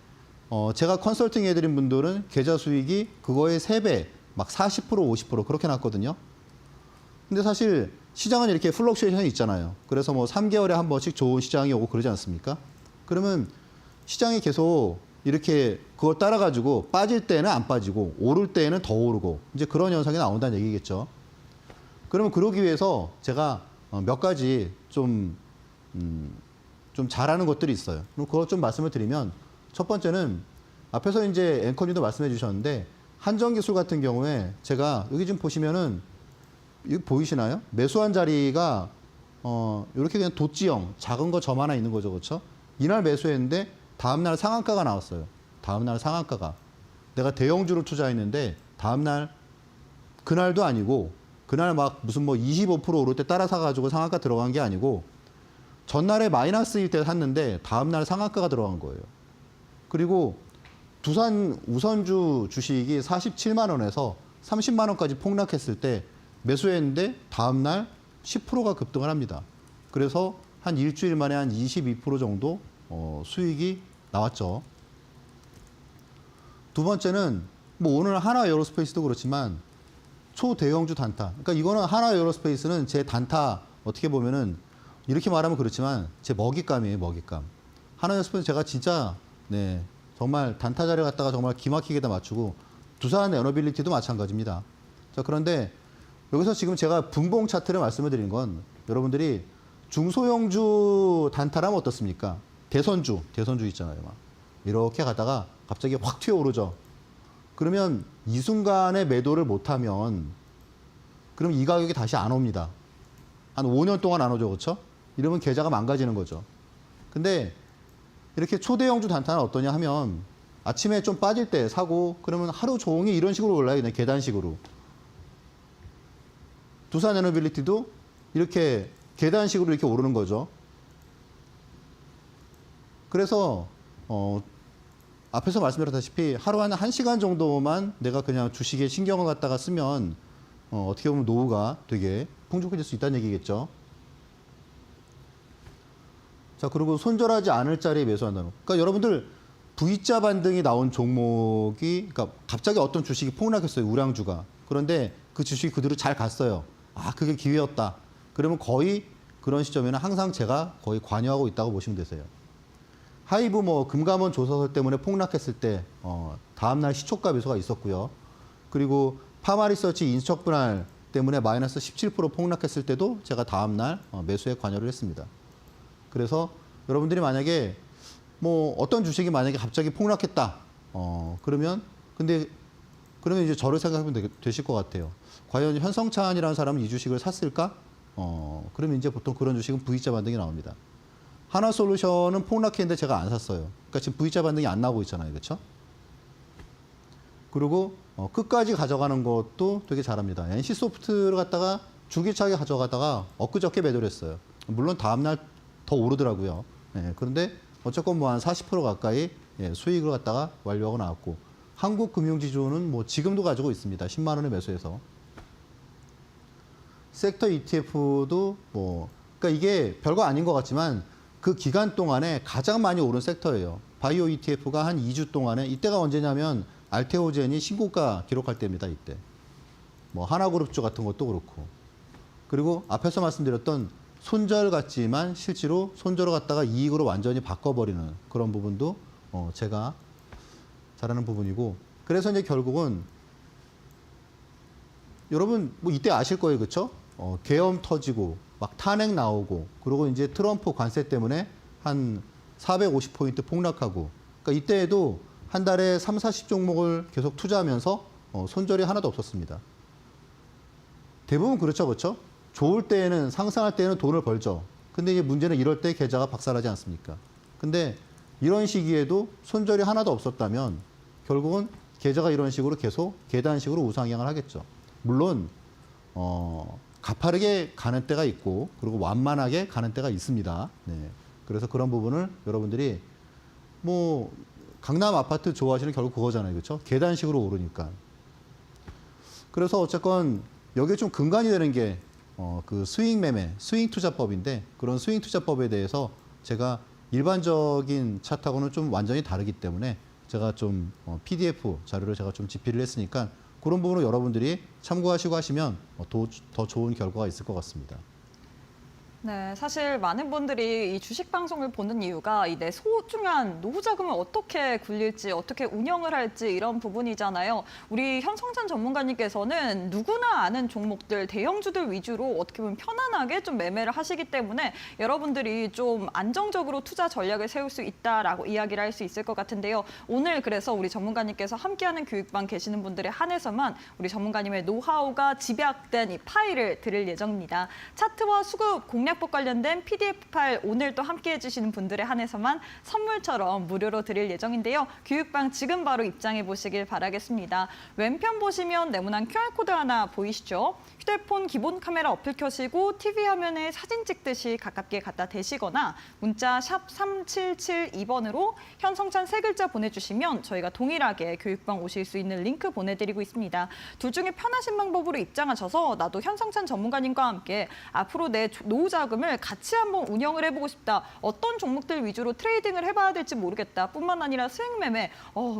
제가 컨설팅 해드린 분들은 계좌 수익이 그거의 3배, 막 40%, 50% 그렇게 났거든요. 근데 사실 시장은 이렇게 플럭슈에이션이 있잖아요. 그래서 뭐 3개월에 한 번씩 좋은 시장이 오고 그러지 않습니까? 그러면 시장이 계속 이렇게 그걸 따라가지고 빠질 때는 안 빠지고 오를 때는 더 오르고, 이제 그런 현상이 나온다는 얘기겠죠. 그러면 그러기 위해서 제가 몇 가지 좀 잘하는 것들이 있어요. 그럼 그걸 좀 말씀을 드리면, 첫 번째는 앞에서 이제 앵커님도 말씀해 주셨는데, 한정기술 같은 경우에 제가 여기 지금 보시면은 이거 보이시나요? 매수한 자리가 이렇게 그냥 도지형 작은 거 점 하나 있는 거죠. 그렇죠? 이날 매수했는데 다음날 상한가가 나왔어요. 다음날 상한가가. 내가 대형주를 투자했는데 다음날, 그날도 아니고 그날 막 무슨 뭐 25% 오를 때 따라 사가지고 상한가 들어간 게 아니고, 전날에 마이너스일 때 샀는데 다음날 상한가가 들어간 거예요. 그리고 두산 우선주 주식이 47만 원에서 30만 원까지 폭락했을 때 매수했는데 다음날 10%가 급등을 합니다. 그래서 한 일주일 만에 한 22% 정도 수익이 나왔죠. 두 번째는 뭐 오늘 한화 에어로스페이스도 그렇지만 초대형주 단타. 그러니까 이거는 한화 에어로스페이스는 제 단타, 어떻게 보면은 이렇게 말하면 그렇지만 제 먹잇감이에요, 먹잇감. 한화 에어로스페이스 제가 진짜 정말 단타 자리 갖다가 정말 기막히게 다 맞추고, 두산 에너빌리티도 마찬가지입니다. 자, 그런데 여기서 지금 제가 분봉 차트를 말씀을 드리는 건, 여러분들이 중소형주 단타라면 어떻습니까? 대선주 있잖아요. 막 이렇게 가다가 갑자기 확 튀어오르죠. 그러면 이 순간에 매도를 못하면, 그럼 이 가격이 다시 안 옵니다. 한 5년 동안 안 오죠. 그렇죠? 이러면 계좌가 망가지는 거죠. 근데 이렇게 초대형주 단타는 어떠냐 하면, 아침에 좀 빠질 때 사고, 그러면 하루 종일 이런 식으로 올라요. 그냥 계단식으로. 두산 에너빌리티도 이렇게 계단식으로 이렇게 오르는 거죠. 그래서 앞에서 말씀드렸다시피 하루 한 1시간 정도만 내가 그냥 주식에 신경을 갖다가 쓰면 어떻게 보면 노후가 되게 풍족해질 수 있다는 얘기겠죠. 자, 그리고 손절하지 않을 자리에 매수한다는 거. 그러니까 여러분들 V자 반등이 나온 종목이, 그러니까 갑자기 어떤 주식이 폭락했어요. 우량주가. 그런데 그 주식이 그대로 잘 갔어요. 아, 그게 기회였다. 그러면 거의 그런 시점에는 항상 제가 거의 관여하고 있다고 보시면 되세요. 하이브 뭐 금감원 조사설 때문에 폭락했을 때 다음날 시초가 매수가 있었고요. 그리고 파마리서치 인척분할 때문에 마이너스 17% 폭락했을 때도 제가 다음 날 매수에 관여를 했습니다. 그래서 여러분들이 만약에 뭐 어떤 주식이 만약에 갑자기 폭락했다. 그러면 이제 저를 생각하면 되실 것 같아요. 과연 현성찬이라는 사람은 이 주식을 샀을까? 그러면 이제 보통 그런 주식은 V자 반등이 나옵니다. 하나솔루션은 폭락했는데 제가 안 샀어요. 그러니까 지금 V자 반등이 안 나오고 있잖아요. 그렇죠? 그리고 끝까지 가져가는 것도 되게 잘합니다. NC소프트를 갖다가 줄기차게 가져가다가 엊그저께 매도를 했어요. 물론 다음날 더 오르더라고요. 예, 그런데 어쨌건 뭐 한 40% 가까이 수익을 갖다가 완료하고 나왔고, 한국금융지주는 뭐 지금도 가지고 있습니다. 10만 원에 매수해서. 섹터 ETF도 그러니까 이게 별거 아닌 것 같지만 그 기간 동안에 가장 많이 오른 섹터예요. 바이오 ETF가 한 2주 동안에, 이때가 언제냐면 알테오젠이 신고가 기록할 때입니다. 이때. 뭐 하나그룹주 같은 것도 그렇고. 그리고 앞에서 말씀드렸던 손절 같지만 실제로 손절을 갖다가 이익으로 완전히 바꿔버리는 그런 부분도 제가 잘하는 부분이고, 그래서 이제 결국은 여러분 뭐 이때 아실 거예요. 그렇죠? 계엄 터지고 막 탄핵 나오고, 그리고 이제 트럼프 관세 때문에 한 450포인트 폭락하고, 그러니까 이때에도 한 달에 3, 40종목을 계속 투자하면서 손절이 하나도 없었습니다. 대부분 그렇죠. 그렇죠? 좋을 때에는, 상승할 때에는 돈을 벌죠. 근데 이제 문제는 이럴 때 계좌가 박살나지 않습니까? 근데 이런 시기에도 손절이 하나도 없었다면 결국은 계좌가 이런 식으로 계속 계단식으로 우상향을 하겠죠. 물론 가파르게 가는 때가 있고, 그리고 완만하게 가는 때가 있습니다. 네. 그래서 그런 부분을 여러분들이 뭐 강남 아파트 좋아하시는 결국 그거잖아요. 그렇죠? 계단식으로 오르니까. 그래서 어쨌건 여기에 좀 근간이 되는 게 그 스윙 매매, 스윙 투자법인데, 그런 스윙 투자법에 대해서 제가 일반적인 차트하고는 좀 완전히 다르기 때문에 제가 좀 PDF 자료를 제가 좀 집필을 했으니까 그런 부분을 여러분들이 참고하시고 하시면 더 좋은 결과가 있을 것 같습니다. 네, 사실 많은 분들이 이 주식 방송을 보는 이유가 이 내 소중한 노후 자금을 어떻게 굴릴지, 어떻게 운영을 할지 이런 부분이잖아요. 우리 현성찬 전문가님께서는 누구나 아는 종목들, 대형주들 위주로 어떻게 보면 편안하게 좀 매매를 하시기 때문에 여러분들이 좀 안정적으로 투자 전략을 세울 수 있다라고 이야기를 할 수 있을 것 같은데요. 오늘 그래서 우리 전문가님께서 함께하는 교육방 계시는 분들에 한해서만 우리 전문가님의 노하우가 집약된 이 파일을 드릴 예정입니다. 차트와 수급 공략법 관련된 PDF 파일 오늘 또 함께해 주시는 분들에 한해서만 선물처럼 무료로 드릴 예정인데요. 교육방 지금 바로 입장해 보시길 바라겠습니다. 왼편 보시면 네모난 QR코드 하나 보이시죠? 휴대폰 기본 카메라 어플 켜시고 TV 화면에 사진 찍듯이 가깝게 갖다 대시거나 문자 샵 3772번으로 현성찬 세 글자 보내주시면 저희가 동일하게 교육방 오실 수 있는 링크 보내드리고 있습니다. 둘 중에 편하신 방법으로 입장하셔서 나도 현성찬 전문가님과 함께 앞으로 내 노후 자금을 같이 한번 운영을 해보고 싶다. 어떤 종목들 위주로 트레이딩을 해봐야 될지 모르겠다. 뿐만 아니라 스윙 매매,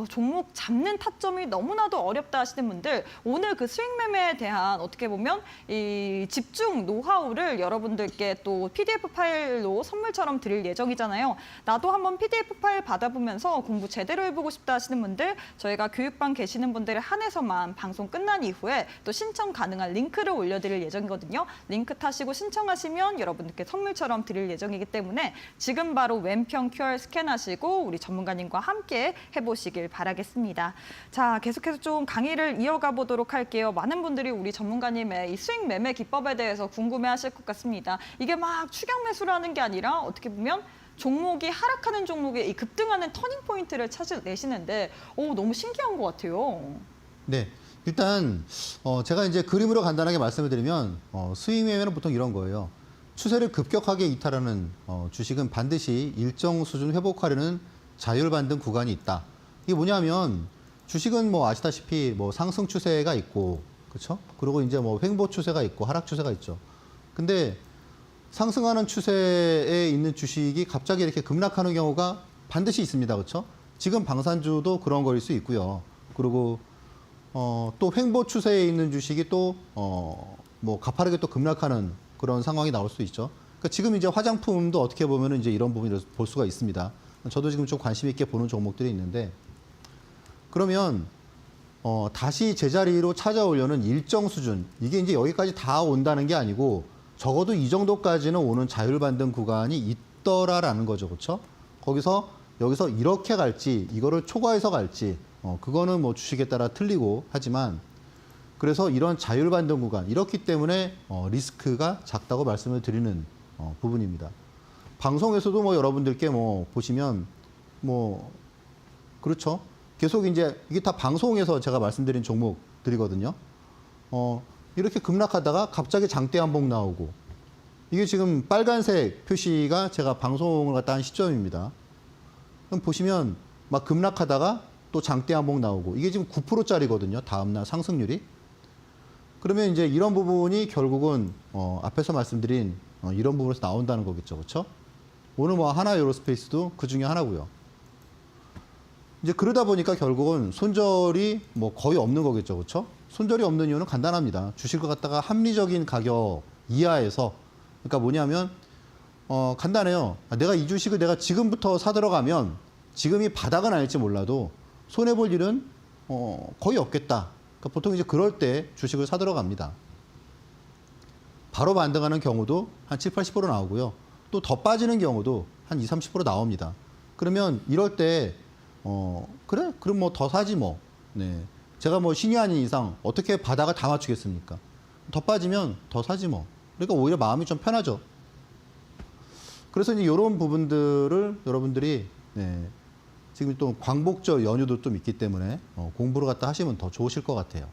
종목 잡는 타점이 너무나도 어렵다 하시는 분들, 오늘 그 스윙 매매에 대한 어떻게 보면 이 집중 노하우를 여러분들께 또 PDF 파일로 선물처럼 드릴 예정이잖아요. 나도 한번 PDF 파일 받아보면서 공부 제대로 해보고 싶다 하시는 분들, 저희가 교육방 계시는 분들에 한해서만 방송 끝난 이후에 또 신청 가능한 링크를 올려드릴 예정이거든요. 링크 타시고 신청하시면 여러분들께 선물처럼 드릴 예정이기 때문에 지금 바로 왼편 QR 스캔하시고 우리 전문가님과 함께 해보시길 바라겠습니다. 자, 계속해서 좀 강의를 이어가 보도록 할게요. 많은 분들이 우리 전문가님의 이 수익 매매 기법에 대해서 궁금해하실 것 같습니다. 이게 막 추격 매수라는 게 아니라 어떻게 보면 종목이 하락하는 종목에 이 급등하는 터닝 포인트를 찾아내시는데 너무 신기한 것 같아요. 네. 일단 제가 이제 그림으로 간단하게 말씀을 드리면 수익 매매는 보통 이런 거예요. 추세를 급격하게 이탈하는 주식은 반드시 일정 수준 회복하려는 자율반등 구간이 있다. 이게 뭐냐면 주식은 뭐 아시다시피 뭐 상승 추세가 있고, 그렇죠? 그리고 이제 뭐 횡보 추세가 있고 하락 추세가 있죠. 근데 상승하는 추세에 있는 주식이 갑자기 이렇게 급락하는 경우가 반드시 있습니다. 그렇죠? 지금 방산주도 그런 거일 수 있고요. 그리고 또 횡보 추세에 있는 주식이 또 뭐 가파르게 또 급락하는 그런 상황이 나올 수 있죠. 그러니까 지금 이제 화장품도 어떻게 보면 이제 이런 부분을 볼 수가 있습니다. 저도 지금 좀 관심 있게 보는 종목들이 있는데, 그러면 다시 제자리로 찾아오려는 일정 수준, 이게 이제 여기까지 다 온다는 게 아니고 적어도 이 정도까지는 오는 자율반등 구간이 있더라라는 거죠. 그렇죠? 여기서 이렇게 갈지, 이거를 초과해서 갈지, 그거는 뭐 주식에 따라 틀리고 하지만 그래서 이런 자율반등 구간, 이렇기 때문에 리스크가 작다고 말씀을 드리는 부분입니다. 방송에서도 뭐 여러분들께 뭐 보시면 뭐 그렇죠. 계속 이제 이게 다 방송에서 제가 말씀드린 종목들이거든요. 이렇게 급락하다가 갑자기 장대 한봉 나오고 이게 지금 빨간색 표시가 제가 방송을 갖다 한 시점입니다. 그럼 보시면 막 급락하다가 또 장대 한봉 나오고 이게 지금 9%짜리거든요. 다음날 상승률이. 그러면 이제 이런 부분이 결국은 앞에서 말씀드린 이런 부분에서 나온다는 거겠죠. 그렇죠? 오늘 뭐 하나 에어로스페이스도 그 중에 하나고요. 이제 그러다 보니까 결국은 손절이 뭐 거의 없는 거겠죠. 그렇죠? 손절이 없는 이유는 간단합니다. 주식을 갖다가 합리적인 가격 이하에서 그러니까 뭐냐면 간단해요. 내가 이 주식을 내가 지금부터 사 들어가면 지금이 바닥은 아닐지 몰라도 손해 볼 일은 거의 없겠다. 그러니까 보통 이제 그럴 때 주식을 사 들어갑니다. 바로 반등하는 경우도 한 7, 80% 나오고요. 또 더 빠지는 경우도 한 20, 30% 나옵니다. 그러면 이럴 때 그래? 그럼 뭐 더 사지 뭐. 네. 제가 뭐 신이 아닌 이상 어떻게 바닥을 다 맞추겠습니까? 더 빠지면 더 사지 뭐. 그러니까 오히려 마음이 좀 편하죠. 그래서 이제 이런 부분들을 여러분들이 네, 지금 또 광복절 연휴도 좀 있기 때문에 공부를 갖다 하시면 더 좋으실 것 같아요.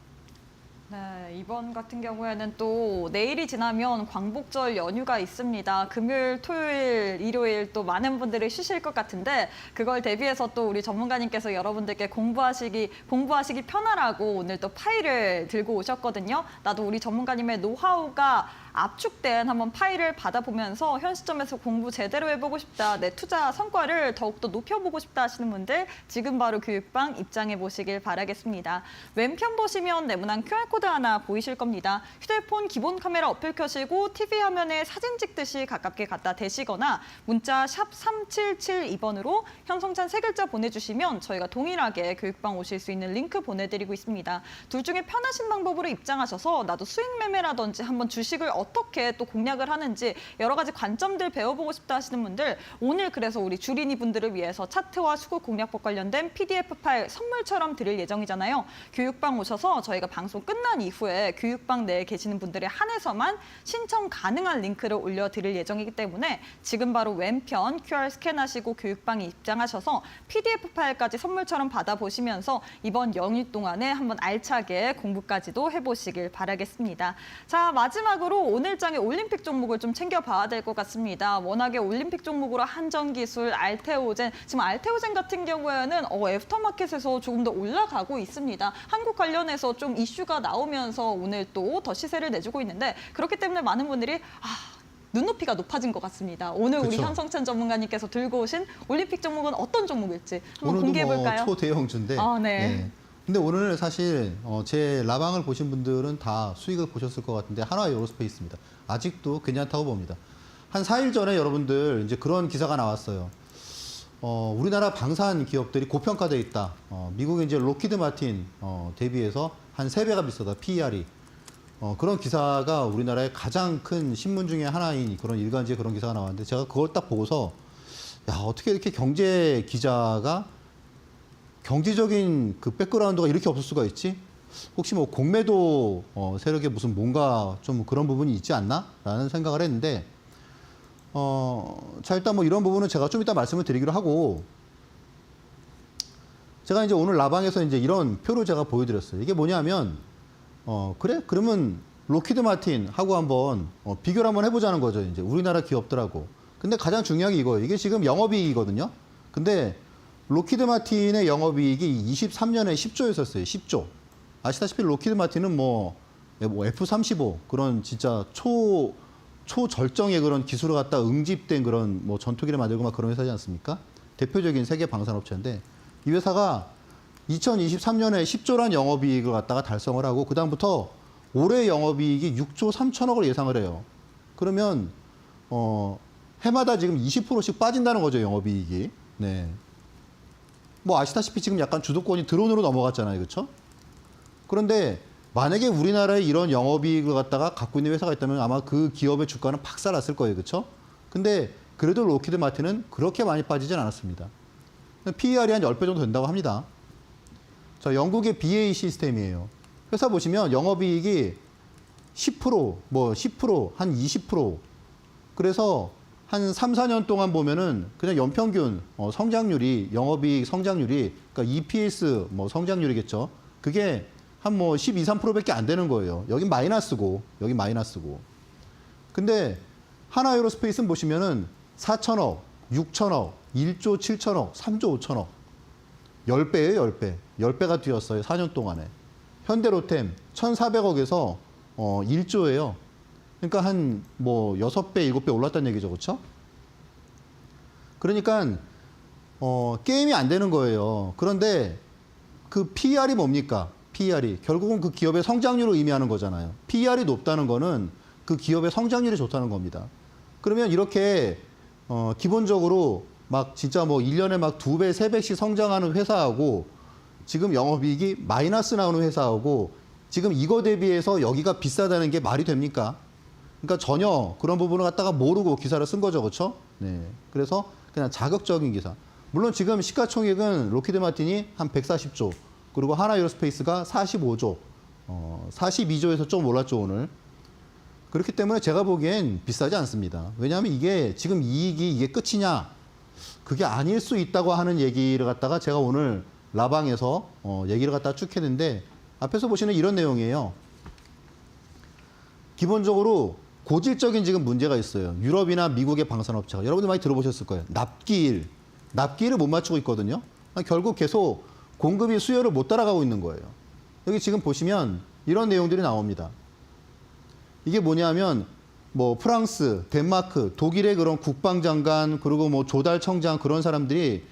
네, 이번 같은 경우에는 또 내일이 지나면 광복절 연휴가 있습니다. 금요일, 토요일, 일요일 또 많은 분들이 쉬실 것 같은데 그걸 대비해서 또 우리 전문가님께서 여러분들께 공부하시기 편하라고 오늘 또 파일을 들고 오셨거든요. 나도 우리 전문가님의 노하우가 압축된 한번 파일을 받아보면서 현 시점에서 공부 제대로 해보고 싶다, 내 투자 성과를 더욱더 높여보고 싶다 하시는 분들 지금 바로 교육방 입장해 보시길 바라겠습니다. 왼편 보시면 네모난 QR코드 하나 보이실 겁니다. 휴대폰 기본 카메라 어플 켜시고 TV 화면에 사진 찍듯이 가깝게 갖다 대시거나 문자 샵 3772번으로 현성찬 세 글자 보내주시면 저희가 동일하게 교육방 오실 수 있는 링크 보내드리고 있습니다. 둘 중에 편하신 방법으로 입장하셔서 나도 수익 매매라든지 한번 주식을 어떻게 또 공략을 하는지 여러 가지 관점들 배워보고 싶다 하시는 분들 오늘 그래서 우리 주린이 분들을 위해서 차트와 수급 공략법 관련된 PDF 파일 선물처럼 드릴 예정이잖아요. 교육방 오셔서 저희가 방송 끝난 이후에 교육방 내에 계시는 분들에 한해서만 신청 가능한 링크를 올려드릴 예정이기 때문에 지금 바로 왼편 QR 스캔하시고 교육방에 입장하셔서 PDF 파일까지 선물처럼 받아보시면서 이번 연휴 동안에 한번 알차게 공부까지도 해보시길 바라겠습니다. 자, 마지막으로 오늘 장의 올림픽 종목을 좀 챙겨봐야 될 것 같습니다. 워낙에 올림픽 종목으로 한전기술, 알테오젠, 지금 알테오젠 같은 경우에는 애프터마켓에서 조금 더 올라가고 있습니다. 한국 관련해서 좀 이슈가 나오면서 오늘 또 더 시세를 내주고 있는데 그렇기 때문에 많은 분들이 눈높이가 높아진 것 같습니다. 오늘 우리 그쵸. 현성찬 전문가님께서 들고 오신 올림픽 종목은 어떤 종목일지 한번 공개해볼까요? 뭐 초대형주인데. 네. 근데 오늘 사실 제 라방을 보신 분들은 다 수익을 보셨을 것 같은데 한화 에어로스페이스입니다. 아직도 괜찮다고 봅니다. 한 4일 전에 여러분들 이제 그런 기사가 나왔어요. 우리나라 방산 기업들이 고평가돼 있다. 미국의 이제 로키드 마틴 대비해서 한 3배가 비싸다. PER이. 그런 기사가 우리나라의 가장 큰 신문 중에 하나인 그런 일간지에 그런 기사가 나왔는데 제가 그걸 딱 보고서 야, 어떻게 이렇게 경제 기자가 경제적인 그 백그라운드가 이렇게 없을 수가 있지? 혹시 뭐 공매도 세력에 무슨 뭔가 좀 그런 부분이 있지 않나? 라는 생각을 했는데 자, 일단 뭐 이런 부분은 제가 좀 이따 말씀을 드리기로 하고 제가 이제 오늘 라방에서 이제 이런 표를 제가 보여드렸어요. 이게 뭐냐면 그래? 그러면 로키드 마틴하고 한번 비교를 한번 해보자는 거죠. 이제 우리나라 기업들하고. 근데 가장 중요한 게 이거예요. 이게 지금 영업이익이거든요. 근데 로키드 마틴의 영업이익이 23년에 10조였었어요. 10조. 아시다시피 로키드 마틴은 뭐 F-35 그런 진짜 초절정의 그런 기술을 갖다 응집된 그런 뭐 전투기를 만들고 막 그런 회사지 않습니까? 대표적인 세계 방산업체인데 이 회사가 2023년에 10조란 영업이익을 갖다가 달성을 하고 그다음부터 올해 영업이익이 6조 3천억을 예상을 해요. 그러면 해마다 지금 20%씩 빠진다는 거죠, 영업이익이. 네. 뭐 아시다시피 지금 약간 주도권이 드론으로 넘어갔잖아요. 그렇죠? 그런데 만약에 우리나라에 이런 영업이익을 갖다가 갖고 있는 회사가 있다면 아마 그 기업의 주가는 박살났을 거예요. 그렇죠? 근데 그래도 로키드 마틴은 그렇게 많이 빠지진 않았습니다. PER이 한 10배 정도 된다고 합니다. 자, 영국의 BAE 시스템이에요. 회사 보시면 영업이익이 10%, 뭐 10%, 한 20%. 그래서 한 3, 4년 동안 보면은 그냥 연평균 성장률이, 영업이익 성장률이, 그러니까 EPS 뭐 성장률이겠죠. 그게 한 뭐 12, 3%밖에 안 되는 거예요. 여기 마이너스고, 여기 마이너스고. 근데 하나 에어로스페이스는 보시면은 4천억, 6천억, 1조 7천억, 3조 5천억. 10배예요, 10배. 10배가 뛰었어요, 4년 동안에. 현대로템 1,400억에서 1조예요. 그러니까 한 뭐 6배, 7배 올랐다는 얘기죠. 그렇죠? 그러니까 게임이 안 되는 거예요. 그런데 그 PER이 뭡니까? PER이 결국은 그 기업의 성장률을 의미하는 거잖아요. PER이 높다는 거는 그 기업의 성장률이 좋다는 겁니다. 그러면 이렇게 기본적으로 막 진짜 뭐 1년에 막 2배, 3배씩 성장하는 회사하고 지금 영업이익이 마이너스 나오는 회사하고 지금 이거 대비해서 여기가 비싸다는 게 말이 됩니까? 그러니까 전혀 그런 부분을 갖다가 모르고 기사를 쓴 거죠. 그렇죠? 네. 그래서 그냥 자극적인 기사. 물론 지금 시가총액은 로키드 마틴이 한 140조, 그리고 하나 에어로스페이스가 45조, 42조에서 좀 올랐죠, 오늘. 그렇기 때문에 제가 보기엔 비싸지 않습니다. 왜냐하면 이게 지금 이익이 이게 끝이냐? 그게 아닐 수 있다고 하는 얘기를 갖다가 제가 오늘 라방에서 얘기를 갖다가 쭉 했는데 앞에서 보시는 이런 내용이에요. 기본적으로 고질적인 지금 문제가 있어요. 유럽이나 미국의 방산업체가. 여러분들 많이 들어보셨을 거예요. 납기일을 못 맞추고 있거든요. 결국 계속 공급이 수요를 못 따라가고 있는 거예요. 여기 지금 보시면 이런 내용들이 나옵니다. 이게 뭐냐면 뭐 프랑스, 덴마크, 독일의 그런 국방장관 그리고 뭐 조달청장 그런 사람들이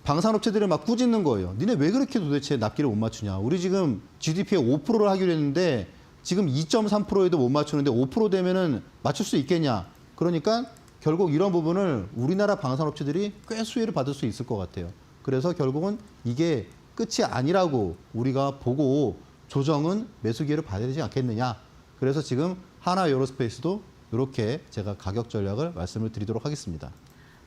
방산업체들을 막 꾸짖는 거예요. 니네 왜 그렇게 도대체 납기를 못 맞추냐. 우리 지금 GDP의 5%를 하기로 했는데 지금 2.3%에도 못 맞추는데 5% 되면은 맞출 수 있겠냐. 그러니까 결국 이런 부분을 우리나라 방산업체들이 꽤 수혜를 받을 수 있을 것 같아요. 그래서 결국은 이게 끝이 아니라고 우리가 보고 조정은 매수 기회를 받아야 되지 않겠느냐. 그래서 지금 하나 에어로스페이스도 이렇게 제가 가격 전략을 말씀을 드리도록 하겠습니다.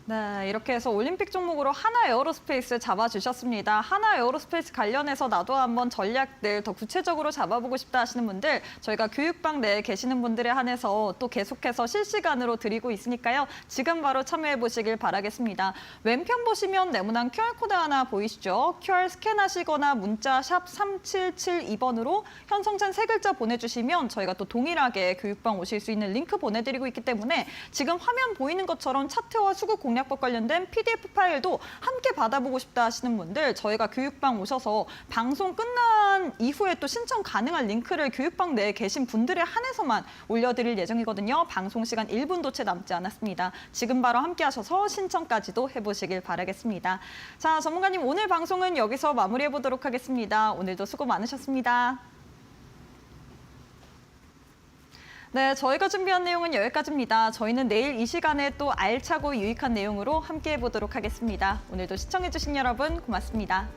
네, 이렇게 해서 올림픽 종목으로 하나 에어로스페이스 잡아주셨습니다. 하나 에어로스페이스 관련해서 나도 한번 전략들 더 구체적으로 잡아보고 싶다 하시는 분들 저희가 교육방 내에 계시는 분들에 한해서 또 계속해서 실시간으로 드리고 있으니까요. 지금 바로 참여해 보시길 바라겠습니다. 왼편 보시면 네모난 QR코드 하나 보이시죠? QR 스캔하시거나 문자 샵 3772번으로 현성찬 세 글자 보내주시면 저희가 또 동일하게 교육방 오실 수 있는 링크 보내드리고 있기 때문에 지금 화면 보이는 것처럼 차트와 수급 공략법 관련된 PDF 파일도 함께 받아보고 싶다 하시는 분들 저희가 교육방 오셔서 방송 끝난 이후에 또 신청 가능한 링크를 교육방 내에 계신 분들에 한해서만 올려드릴 예정이거든요. 방송 시간 1분도 채 남지 않았습니다. 지금 바로 함께 하셔서 신청까지도 해보시길 바라겠습니다. 자, 전문가님 오늘 방송은 여기서 마무리해보도록 하겠습니다. 오늘도 수고 많으셨습니다. 네, 저희가 준비한 내용은 여기까지입니다. 저희는 내일 이 시간에 또 알차고 유익한 내용으로 함께 해보도록 하겠습니다. 오늘도 시청해주신 여러분 고맙습니다.